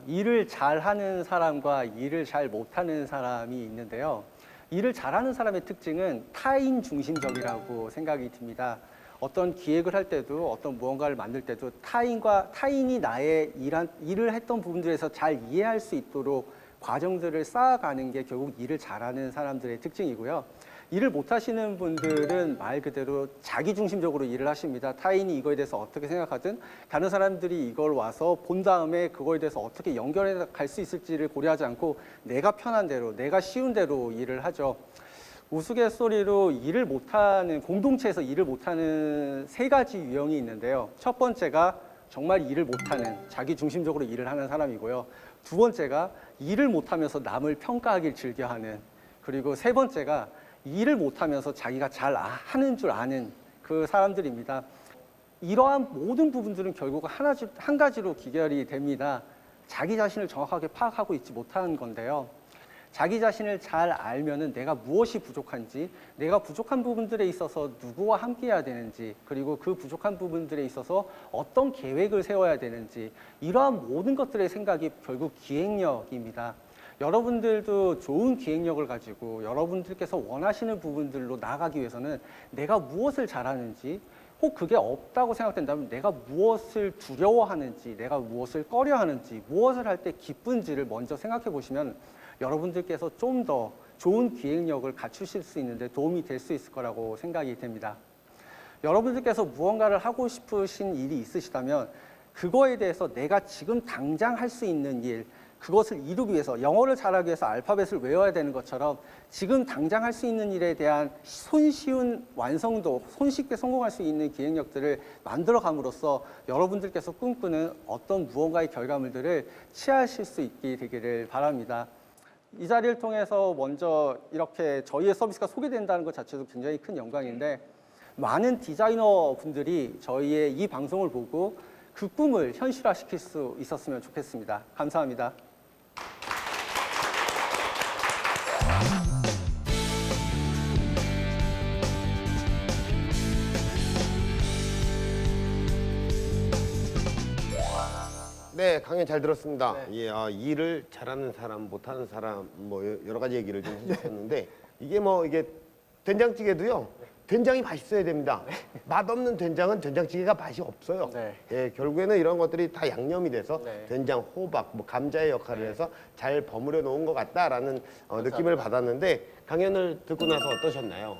일을 잘하는 사람과 일을 잘 못하는 사람이 있는데요. 일을 잘하는 사람의 특징은 타인 중심적이라고 생각이 듭니다. 어떤 기획을 할 때도 어떤 무언가를 만들 때도 타인이 나의 일을 했던 부분들에서 잘 이해할 수 있도록 과정들을 쌓아가는 게 결국 일을 잘하는 사람들의 특징이고요. 일을 못하시는 분들은 말 그대로 자기중심적으로 일을 하십니다. 타인이 이거에 대해서 어떻게 생각하든 다른 사람들이 이걸 와서 본 다음에 그거에 대해서 어떻게 연결해 갈 수 있을지를 고려하지 않고 내가 편한 대로, 내가 쉬운 대로 일을 하죠. 우스갯소리로 공동체에서 일을 못하는 세 가지 유형이 있는데요. 첫 번째가 정말 일을 못하는, 자기중심적으로 일을 하는 사람이고요. 두 번째가 일을 못하면서 남을 평가하길 즐겨하는, 그리고 세 번째가 일을 못하면서 자기가 잘 하는 줄 아는 그 사람들입니다. 이러한 모든 부분들은 결국 한 가지로 귀결이 됩니다. 자기 자신을 정확하게 파악하고 있지 못하는 건데요. 자기 자신을 잘 알면은 내가 무엇이 부족한지, 내가 부족한 부분들에 있어서 누구와 함께 해야 되는지, 그리고 그 부족한 부분들에 있어서 어떤 계획을 세워야 되는지, 이러한 모든 것들의 생각이 결국 기획력입니다. 여러분들도 좋은 기획력을 가지고 여러분들께서 원하시는 부분들로 나아가기 위해서는 내가 무엇을 잘하는지, 혹 그게 없다고 생각된다면 내가 무엇을 두려워하는지, 내가 무엇을 꺼려하는지, 무엇을 할 때 기쁜지를 먼저 생각해 보시면 여러분들께서 좀 더 좋은 기획력을 갖추실 수 있는데 도움이 될 수 있을 거라고 생각이 됩니다. 여러분들께서 무언가를 하고 싶으신 일이 있으시다면 그거에 대해서 내가 지금 당장 할 수 있는 일, 그것을 이루기 위해서, 영어를 잘하기 위해서 알파벳을 외워야 되는 것처럼 지금 당장 할 수 있는 일에 대한 손쉬운 완성도, 손쉽게 성공할 수 있는 기획력들을 만들어감으로써 여러분들께서 꿈꾸는 어떤 무언가의 결과물들을 취하실 수 있게 되기를 바랍니다. 이 자리를 통해서 먼저 이렇게 저희의 서비스가 소개된다는 것 자체도 굉장히 큰 영광인데, 많은 디자이너 분들이 저희의 이 방송을 보고 그 꿈을 현실화시킬 수 있었으면 좋겠습니다. 감사합니다. 네, 강연 잘 들었습니다. 예, 일을 잘하는 사람, 못하는 사람, 뭐 여러 가지 얘기를 좀 해주셨는데 이게 된장찌개도요. 된장이 맛있어야 됩니다. 맛없는 된장은 된장찌개가 맛이 없어요. 예, 결국에는 이런 것들이 다 양념이 돼서 된장, 호박, 뭐 감자의 역할을 해서 잘 버무려 놓은 것 같다라는 느낌을 받았는데, 강연을 듣고 나서 어떠셨나요?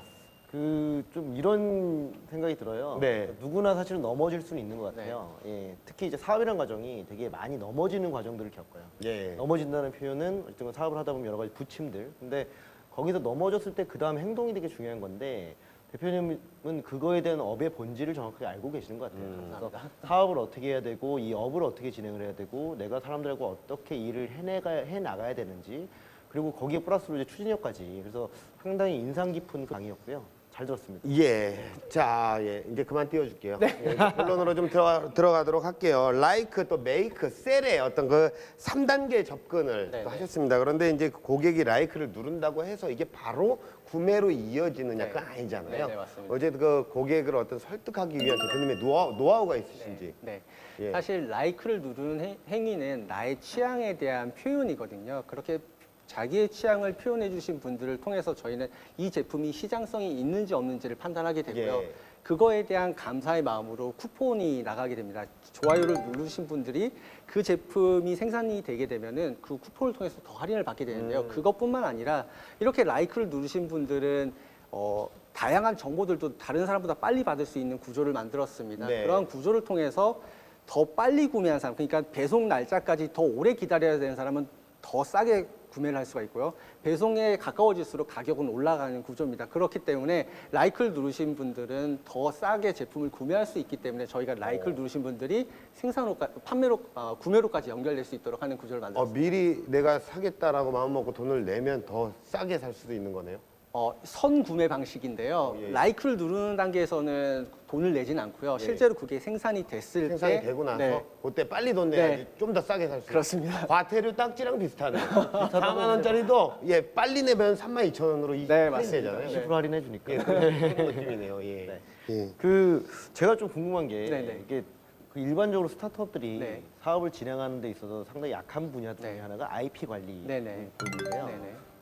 좀 이런 생각이 들어요. 네. 누구나 사실은 넘어질 수는 있는 것 같아요. 예, 특히 이제 사업이라는 과정이 되게 많이 넘어지는 과정들을 겪어요. 예. 넘어진다는 표현은 어쨌든 사업을 하다 보면 여러 가지 부침들. 근데 거기서 넘어졌을 때 그 다음 행동이 되게 중요한 건데, 대표님은 그거에 대한 업의 본질을 정확하게 알고 계시는 것 같아요. 그래서 사업을 어떻게 해야 되고, 이 업을 어떻게 진행을 해야 되고, 내가 사람들하고 어떻게 일을 해나가야 되는지, 그리고 거기에 플러스로 이제 추진력까지. 그래서 상당히 인상 깊은 강의였고요. 잘 들었습니다. 예. 자, 이제 그만 띄워줄게요. 예, 본론으로 좀 들어가도록 할게요. 라이크 또 메이크, 셀의 어떤 그 3단계 접근을 또 하셨습니다. 그런데 이제 고객이 라이크를 누른다고 해서 이게 바로 구매로 이어지느냐, 그건 아니잖아요. 네, 맞습니다. 어제 그 고객을 어떤 설득하기 위한 대표님의 노하우가 있으신지. 네. 예. 사실 라이크를 누르는 행위는 나의 취향에 대한 표현이거든요. 그렇게 자기의 취향을 표현해 주신 분들을 통해서 저희는 이 제품이 시장성이 있는지 없는지를 판단하게 되고요. 예. 그거에 대한 감사의 마음으로 쿠폰이 나가게 됩니다. 좋아요를 누르신 분들이 그 제품이 생산이 되게 되면은 그 쿠폰을 통해서 더 할인을 받게 되는데요. 그것뿐만 아니라 이렇게 라이크를 누르신 분들은 다양한 정보들도 다른 사람보다 빨리 받을 수 있는 구조를 만들었습니다. 네. 그런 구조를 통해서 더 빨리 구매한 사람, 그러니까 배송 날짜까지 더 오래 기다려야 되는 사람은 더 싸게 구매를 할 수가 있고요. 배송에 가까워질수록 가격은 올라가는 구조입니다. 그렇기 때문에 라이크를 누르신 분들은 더 싸게 제품을 구매할 수 있기 때문에 저희가 라이크를 누르신 분들이 구매로까지 연결될 수 있도록 하는 구조를 만들었습니다. 미리 내가 사겠다라고 마음먹고 돈을 내면 더 싸게 살 수도 있는 거네요. 선구매 방식인데요. 예. 라이크를 누르는 단계에서는 돈을 내진 않고요. 실제로 그게 생산이 됐을 생산이 때 되고 나서 네. 그때 빨리 돈 내야지 네. 좀 더 싸게 살 수 있어요. 그렇습니다. 과태료 딱지랑 비슷하네요. 4만 원짜리도 빨리 내면 32,000원으로 네, 맞습니다. 되잖아요. 10% 할인해 주니까. 예, 그런 느낌이네요. 예. 예. 그 제가 좀 궁금한 게 네네. 이게 그 일반적으로 스타트업들이 네. 사업을 진행하는 데 있어서 상당히 약한 분야 중에 하나가 IP 관리인데요. 네네.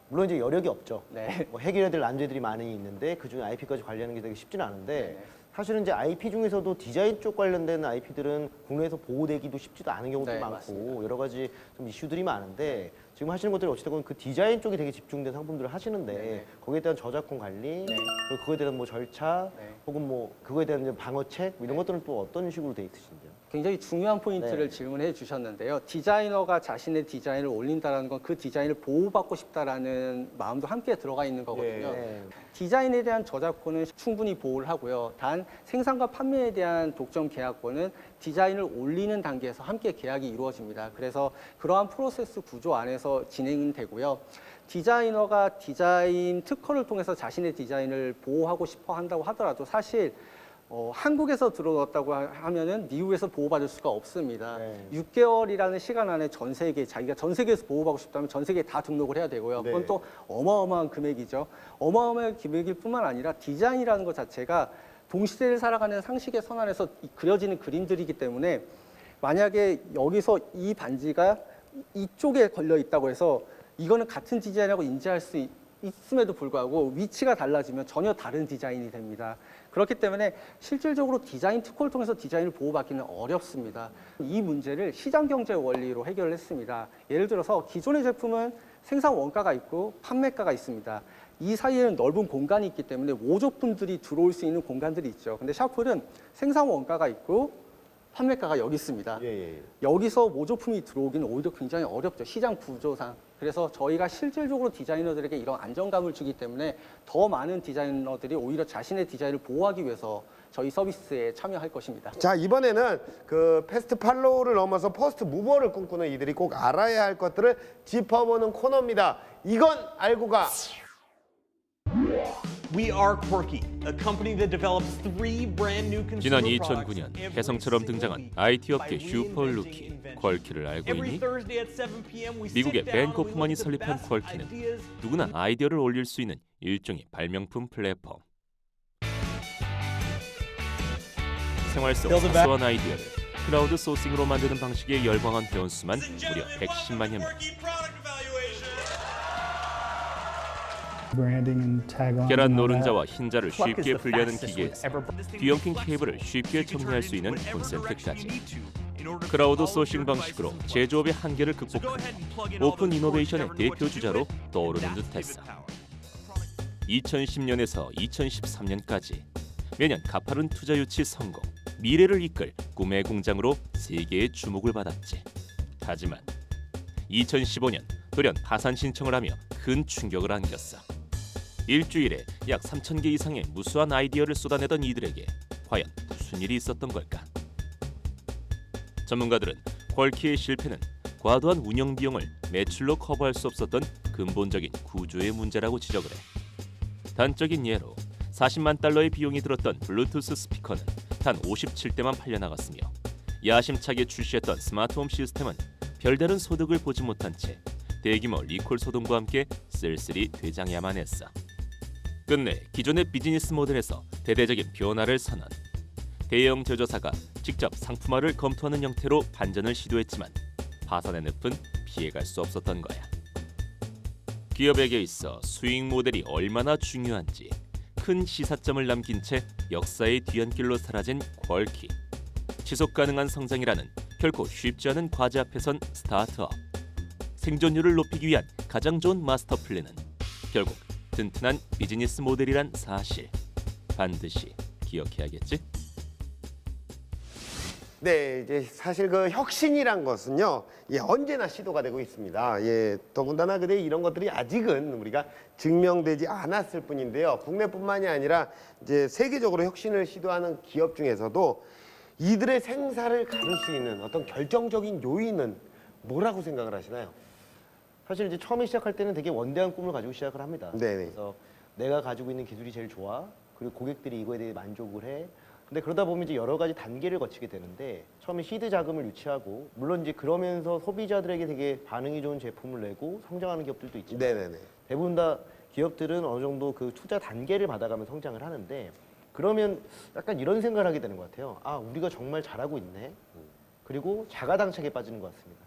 물론 이제 여력이 없죠. 네. 뭐 해결해야 될 난제들이 많이 있는데 그 중에 IP까지 관리하는 게 되게 쉽지는 않은데 네네. 사실은 이제 IP 중에서도 디자인 쪽 관련된 IP들은 국내에서 보호되기도 쉽지도 않은 경우도 네, 많고 맞습니다. 여러 가지 좀 이슈들이 많은데 지금 하시는 것들이 어찌됐건 그 디자인 쪽에 되게 집중된 상품들을 하시는데 네네. 거기에 대한 저작권 관리 그리고 그거에 대한 뭐 절차 네. 혹은 뭐 그거에 대한 이제 방어책 뭐 이런 것들은 또 어떤 식으로 돼 있으신지요? 굉장히 중요한 포인트를 네. 질문해 주셨는데요. 디자이너가 자신의 디자인을 올린다는 건 그 디자인을 보호받고 싶다라는 마음도 함께 들어가 있는 거거든요. 네. 디자인에 대한 저작권은 충분히 보호를 하고요. 단 생산과 판매에 대한 독점 계약권은 디자인을 올리는 단계에서 함께 계약이 이루어집니다. 그래서 그러한 프로세스 구조 안에서 진행되고요. 디자이너가 디자인 특허를 통해서 자신의 디자인을 보호하고 싶어 한다고 하더라도 사실 한국에서 들어왔다고 하면은 미국에서 보호받을 수가 없습니다. 6개월이라는 시간 안에 자기가 전 세계에서 보호받고 싶다면 전 세계에 다 등록을 해야 되고요. 그건 또 어마어마한 금액이죠. 어마어마한 금액일 뿐만 아니라 디자인이라는 것 자체가 동시대를 살아가는 상식의 선안에서 그려지는 그림들이기 때문에 만약에 여기서 이 반지가 이쪽에 걸려 있다고 해서 이거는 같은 디자인이라고 인지할 수 있음에도 불구하고 위치가 달라지면 전혀 다른 디자인이 됩니다. 그렇기 때문에 실질적으로 디자인 특허를 통해서 디자인을 보호받기는 어렵습니다. 이 문제를 시장 경제 원리로 해결을 했습니다. 예를 들어서 기존의 제품은 생산 원가가 있고 판매가가 있습니다. 이 사이에는 넓은 공간이 있기 때문에 모조품들이 들어올 수 있는 공간들이 있죠. 근데 샤플은 생산 원가가 있고 판매가가 여기 있습니다. 여기서 모조품이 들어오기는 오히려 굉장히 어렵죠. 시장 구조상. 그래서 저희가 실질적으로 디자이너들에게 이런 안정감을 주기 때문에 더 많은 디자이너들이 오히려 자신의 디자인을 보호하기 위해서 저희 서비스에 참여할 것입니다. 자, 이번에는 그 패스트 팔로우를 넘어서 퍼스트 무버를 꿈꾸는 이들이 꼭 알아야 할 것들을 짚어보는 코너입니다. 이건 알고 가. We are Quirky, a company that develops 3 brand new 지난 consumer products 2009년 every 혜성처럼 single 등장한 week IT by 업계 reinventing 슈퍼루키 invention. 퀄키를 알고 Every 있니? Thursday at 7 p.m. we sit 미국의 down 벤 and we 코프만이 look at the 설립한 best 퀄키는 ideas. 누구나 아이디어를 올릴 수 있는 일종의 발명품 플랫폼. 생활 속 사소한 아이디어를 클라우드 소싱으로 만드는 방식에 열광한 회원 수만 무려 110만여 명. 계란 노른자와 흰자를 쉽게 분리하는 기계에서 뒤엉킨 케이블을 쉽게 정리할 수 있는 콘센트까지 클라우드 소싱 방식으로 제조업의 한계를 극복한 오픈 이노베이션의 대표 주자로 떠오르는 듯했어. 2010년에서 2013년까지 매년 가파른 투자 유치 성공, 미래를 이끌 꿈의 공장으로 세계의 주목을 받았지. 하지만 2015년 돌연 파산 신청을 하며 큰 충격을 안겼어. 일주일에 약 3,000개 이상의 무수한 아이디어를 쏟아내던 이들에게 과연 무슨 일이 있었던 걸까? 전문가들은 퀄키의 실패는 과도한 운영 비용을 매출로 커버할 수 없었던 근본적인 구조의 문제라고 지적을 해. 단적인 예로 40만 달러의 비용이 들었던 블루투스 스피커는 단 57대만 팔려나갔으며 야심차게 출시했던 스마트홈 시스템은 별다른 소득을 보지 못한 채 대규모 리콜 소동과 함께 쓸쓸히 퇴장해야만 했어. 끝내 기존의 비즈니스 모델에서 대대적인 변화를 선언. 대형 제조사가 직접 상품화를 검토하는 형태로 반전을 시도했지만 파산의 늪은 피해갈 수 없었던 거야. 기업에게 있어 수익 모델이 얼마나 중요한지 큰 시사점을 남긴 채 역사의 뒤안길로 사라진 퀄키. 지속 가능한 성장이라는 결코 쉽지 않은 과제 앞에 선 스타트업. 생존율을 높이기 위한 가장 좋은 마스터 플랜은 결국 튼튼한 비즈니스 모델이란 사실. 반드시 기억해야겠지? 네, 이제 사실 그 혁신이란 것은요, 언제나 시도가 되고 있습니다. 더군다나 근데 이런 것들이 아직은 우리가 증명되지 않았을 뿐인데요. 국내뿐만이 아니라 이제 세계적으로 혁신을 시도하는 기업 중에서도 이들의 생사를 가를 수 있는 어떤 결정적인 요인은 뭐라고 생각을 하시나요? 사실 이제 처음에 시작할 때는 되게 원대한 꿈을 가지고 시작을 합니다. 네네. 그래서 내가 가지고 있는 기술이 제일 좋아. 그리고 고객들이 이거에 대해 만족을 해. 근데 그러다 보면 이제 여러 가지 단계를 거치게 되는데 처음에 시드 자금을 유치하고 물론 이제 그러면서 소비자들에게 되게 반응이 좋은 제품을 내고 성장하는 기업들도 있지만 네네네. 대부분 다 기업들은 어느 정도 그 투자 단계를 받아가며 성장을 하는데 그러면 약간 이런 생각을 하게 되는 것 같아요. 아, 우리가 정말 잘하고 있네. 그리고 자가당착에 빠지는 것 같습니다.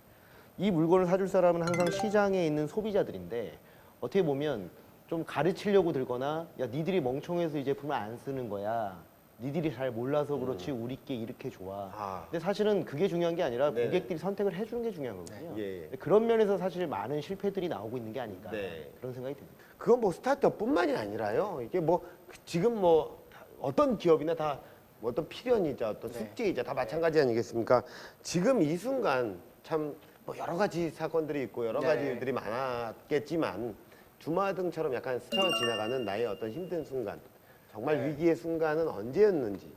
이 물건을 사줄 사람은 항상 시장에 있는 소비자들인데 어떻게 보면 좀 가르치려고 들거나 야, 니들이 멍청해서 이 제품을 안 쓰는 거야. 니들이 잘 몰라서 그렇지 우리께 이렇게 좋아. 근데 사실은 그게 중요한 게 아니라 네. 고객들이 선택을 해주는 게 중요한 거거든요. 예. 그런 면에서 사실 많은 실패들이 나오고 있는 게 아닌가 네. 그런 생각이 듭니다. 그건 뭐 스타트업뿐만이 아니라요. 이게 뭐 지금 뭐 어떤 기업이나 다 어떤 필연이자 어떤 숙제이자 다 마찬가지 아니겠습니까? 지금 이 순간 참 뭐 여러 가지 사건들이 있고 여러 가지 일들이 많았겠지만 주마등처럼 약간 스쳐 지나가는 나의 어떤 힘든 순간, 정말 위기의 순간은 언제였는지.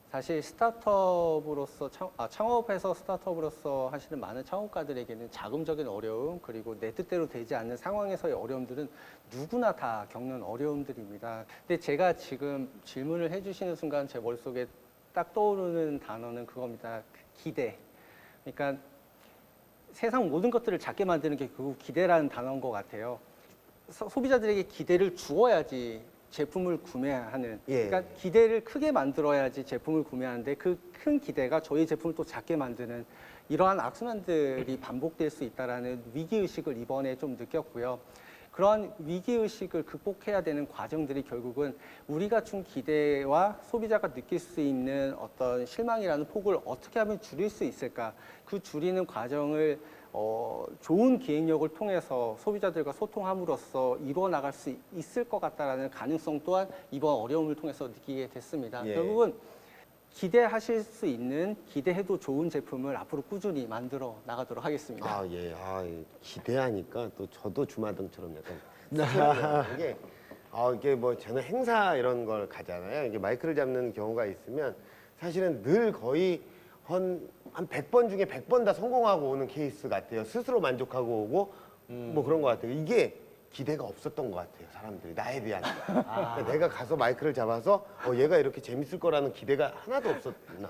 사실 스타트업으로서 창업해서 스타트업으로서 하시는 많은 창업가들에게는 자금적인 어려움 그리고 내 뜻대로 되지 않는 상황에서의 어려움들은 누구나 다 겪는 어려움들입니다. 근데 제가 지금 질문을 해주시는 순간 제 머릿속에 딱 떠오르는 단어는 그겁니다. 기대. 그러니까 세상 모든 것들을 작게 만드는 게 결국 기대라는 단어인 것 같아요. 소비자들에게 기대를 주어야지 제품을 구매하는, 그러니까 기대를 크게 만들어야지 제품을 구매하는데 그 큰 기대가 저희 제품을 또 작게 만드는 이러한 악순환들이 반복될 수 있다는 위기의식을 이번에 좀 느꼈고요. 그러한 위기의식을 극복해야 되는 과정들이 결국은 우리가 준 기대와 소비자가 느낄 수 있는 어떤 실망이라는 폭을 어떻게 하면 줄일 수 있을까, 그 줄이는 과정을 좋은 기획력을 통해서 소비자들과 소통함으로써 이루어 나갈 수 있을 것 같다라는 가능성 또한 이번 어려움을 통해서 느끼게 됐습니다. 결국은 기대하실 수 있는, 기대해도 좋은 제품을 앞으로 꾸준히 만들어 나가도록 하겠습니다. 기대하니까 또 저도 주마등처럼 약간 이게 뭐 저는 행사 이런 걸 가잖아요. 이게 마이크를 잡는 경우가 있으면 사실은 늘 거의 한 100번 중에 100번 다 성공하고 오는 케이스 같아요. 스스로 만족하고 오고 뭐 그런 것 같아요. 이게 기대가 없었던 것 같아요. 사람들이 나에 대한. 그러니까 내가 가서 마이크를 잡아서 얘가 이렇게 재밌을 거라는 기대가 하나도 없었나.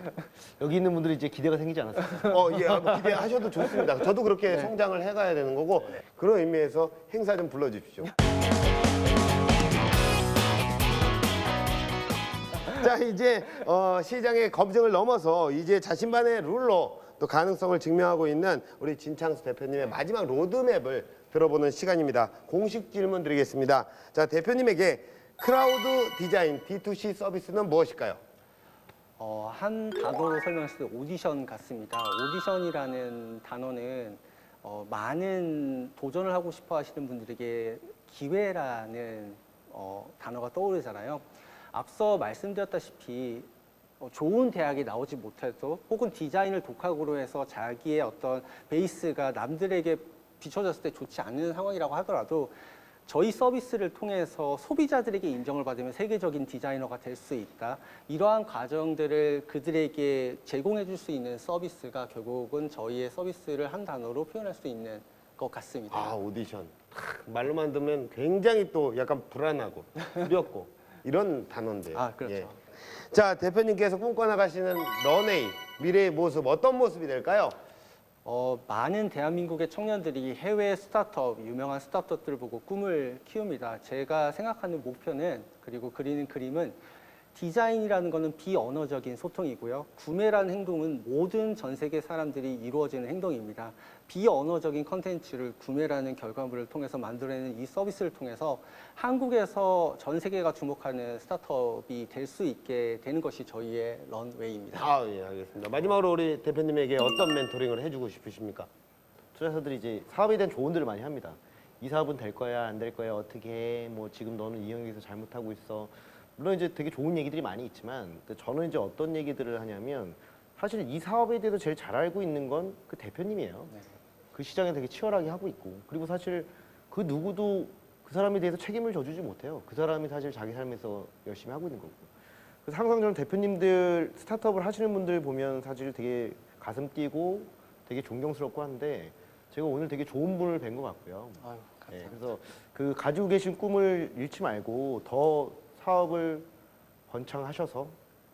여기 있는 분들이 이제 기대가 생기지 않았어요? 뭐 기대하셔도 좋습니다. 저도 그렇게 성장을 해가야 되는 거고 그런 의미에서 행사 좀 불러주십시오. 자, 이제 시장의 검증을 넘어서 이제 자신만의 룰로 또 가능성을 증명하고 있는 우리 진창수 대표님의 마지막 로드맵을 들어보는 시간입니다. 공식 질문 드리겠습니다. 자, 대표님에게 크라우드 디자인 D2C 서비스는 무엇일까요? 한 단어로 설명했을 때 오디션 같습니다. 오디션이라는 단어는 많은 도전을 하고 싶어 하시는 분들에게 기회라는 단어가 떠오르잖아요. 앞서 말씀드렸다시피 좋은 대학에 나오지 못해도 혹은 디자인을 독학으로 해서 자기의 어떤 베이스가 남들에게 비춰졌을 때 좋지 않은 상황이라고 하더라도 저희 서비스를 통해서 소비자들에게 인정을 받으면 세계적인 디자이너가 될 수 있다. 이러한 과정들을 그들에게 제공해 줄 수 있는 서비스가 결국은 저희의 서비스를 한 단어로 표현할 수 있는 것 같습니다. 오디션. 말로만 듣면 굉장히 또 약간 불안하고 두렵고 이런 단어인데요. 아, 그렇죠. 예. 자, 대표님께서 꿈꿔나가시는 런웨이 미래의 모습 어떤 모습이 될까요? 많은 대한민국의 청년들이 해외 스타트업, 유명한 스타트업들을 보고 꿈을 키웁니다. 제가 생각하는 목표는, 그리고 그리는 그림은, 디자인이라는 것은 비언어적인 소통이고요. 구매라는 행동은 모든 전 세계 사람들이 이루어지는 행동입니다. 비언어적인 컨텐츠를 구매라는 결과물을 통해서 만들어내는 이 서비스를 통해서 한국에서 전 세계가 주목하는 스타트업이 될 수 있게 되는 것이 저희의 런웨이입니다. 아, 예, 알겠습니다. 마지막으로 우리 대표님에게 어떤 멘토링을 해주고 싶으십니까? 투자자들이 이제 사업에 대한 조언들을 많이 합니다. 이 사업은 될 거야, 안 될 거야, 어떻게 해? 뭐 지금 너는 이 영역에서 잘못하고 있어. 물론 이제 되게 좋은 얘기들이 많이 있지만 저는 이제 어떤 얘기들을 하냐면 사실 이 사업에 대해서 제일 잘 알고 있는 건 그 대표님이에요. 그 시장에 되게 치열하게 하고 있고, 그리고 사실 그 누구도 그 사람에 대해서 책임을 져주지 못해요. 그 사람이 사실 자기 삶에서 열심히 하고 있는 거고. 그래서 항상 저는 대표님들 스타트업을 하시는 분들 보면 사실 되게 가슴 뛰고 되게 존경스럽고 한데 제가 오늘 되게 좋은 분을 뵌 것 같고요. 아유, 네, 그래서 그 가지고 계신 꿈을 잃지 말고 더 사업을 번창하셔서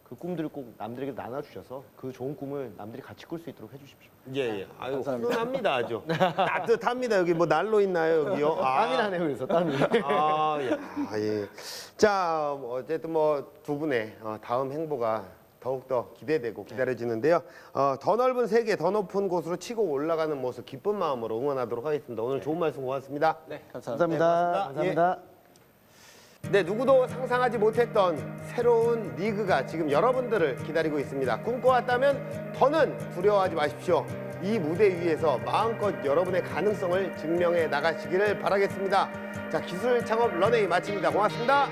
그 꿈들을 꼭 남들에게 나눠주셔서 그 좋은 꿈을 남들이 같이 꿀 수 있도록 해주십시오. 예, 예. 아유, 감사합니다. 훈훈합니다, 아주. 따뜻합니다. 여기 뭐 난로 있나요, 여기요? 땀이 나네요, 그래서 땀이. 아, 예. 자, 어쨌든 뭐 두 분의 다음 행보가 더욱더 기대되고 기다려지는데요. 더 넓은 세계, 더 높은 곳으로 치고 올라가는 모습 기쁜 마음으로 응원하도록 하겠습니다. 오늘 좋은 말씀 고맙습니다. 네, 감사합니다. 감사합니다. 네, 누구도 상상하지 못했던 새로운 리그가 지금 여러분들을 기다리고 있습니다. 꿈꿔왔다면 더는 두려워하지 마십시오. 이 무대 위에서 마음껏 여러분의 가능성을 증명해 나가시기를 바라겠습니다. 자, 기술 창업 런웨이 마칩니다. 고맙습니다.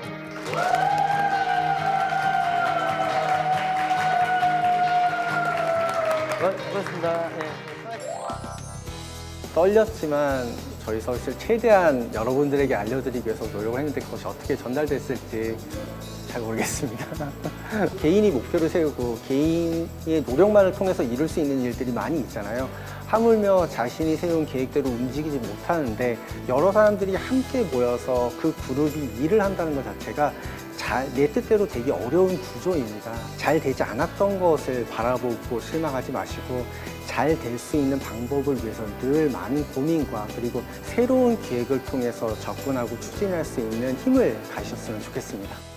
고맙습니다. 떨렸지만 저희 서비스를 최대한 여러분들에게 알려드리기 위해서 노력을 했는데 그것이 어떻게 전달됐을지 잘 모르겠습니다. 개인이 목표를 세우고 개인의 노력만을 통해서 이룰 수 있는 일들이 많이 있잖아요. 하물며 자신이 세운 계획대로 움직이지 못하는데 여러 사람들이 함께 모여서 그 그룹이 일을 한다는 것 자체가 내 뜻대로 되기 어려운 구조입니다. 잘 되지 않았던 것을 바라보고 실망하지 마시고 잘 될 수 있는 방법을 위해서 늘 많은 고민과 그리고 새로운 기획을 통해서 접근하고 추진할 수 있는 힘을 가셨으면 좋겠습니다.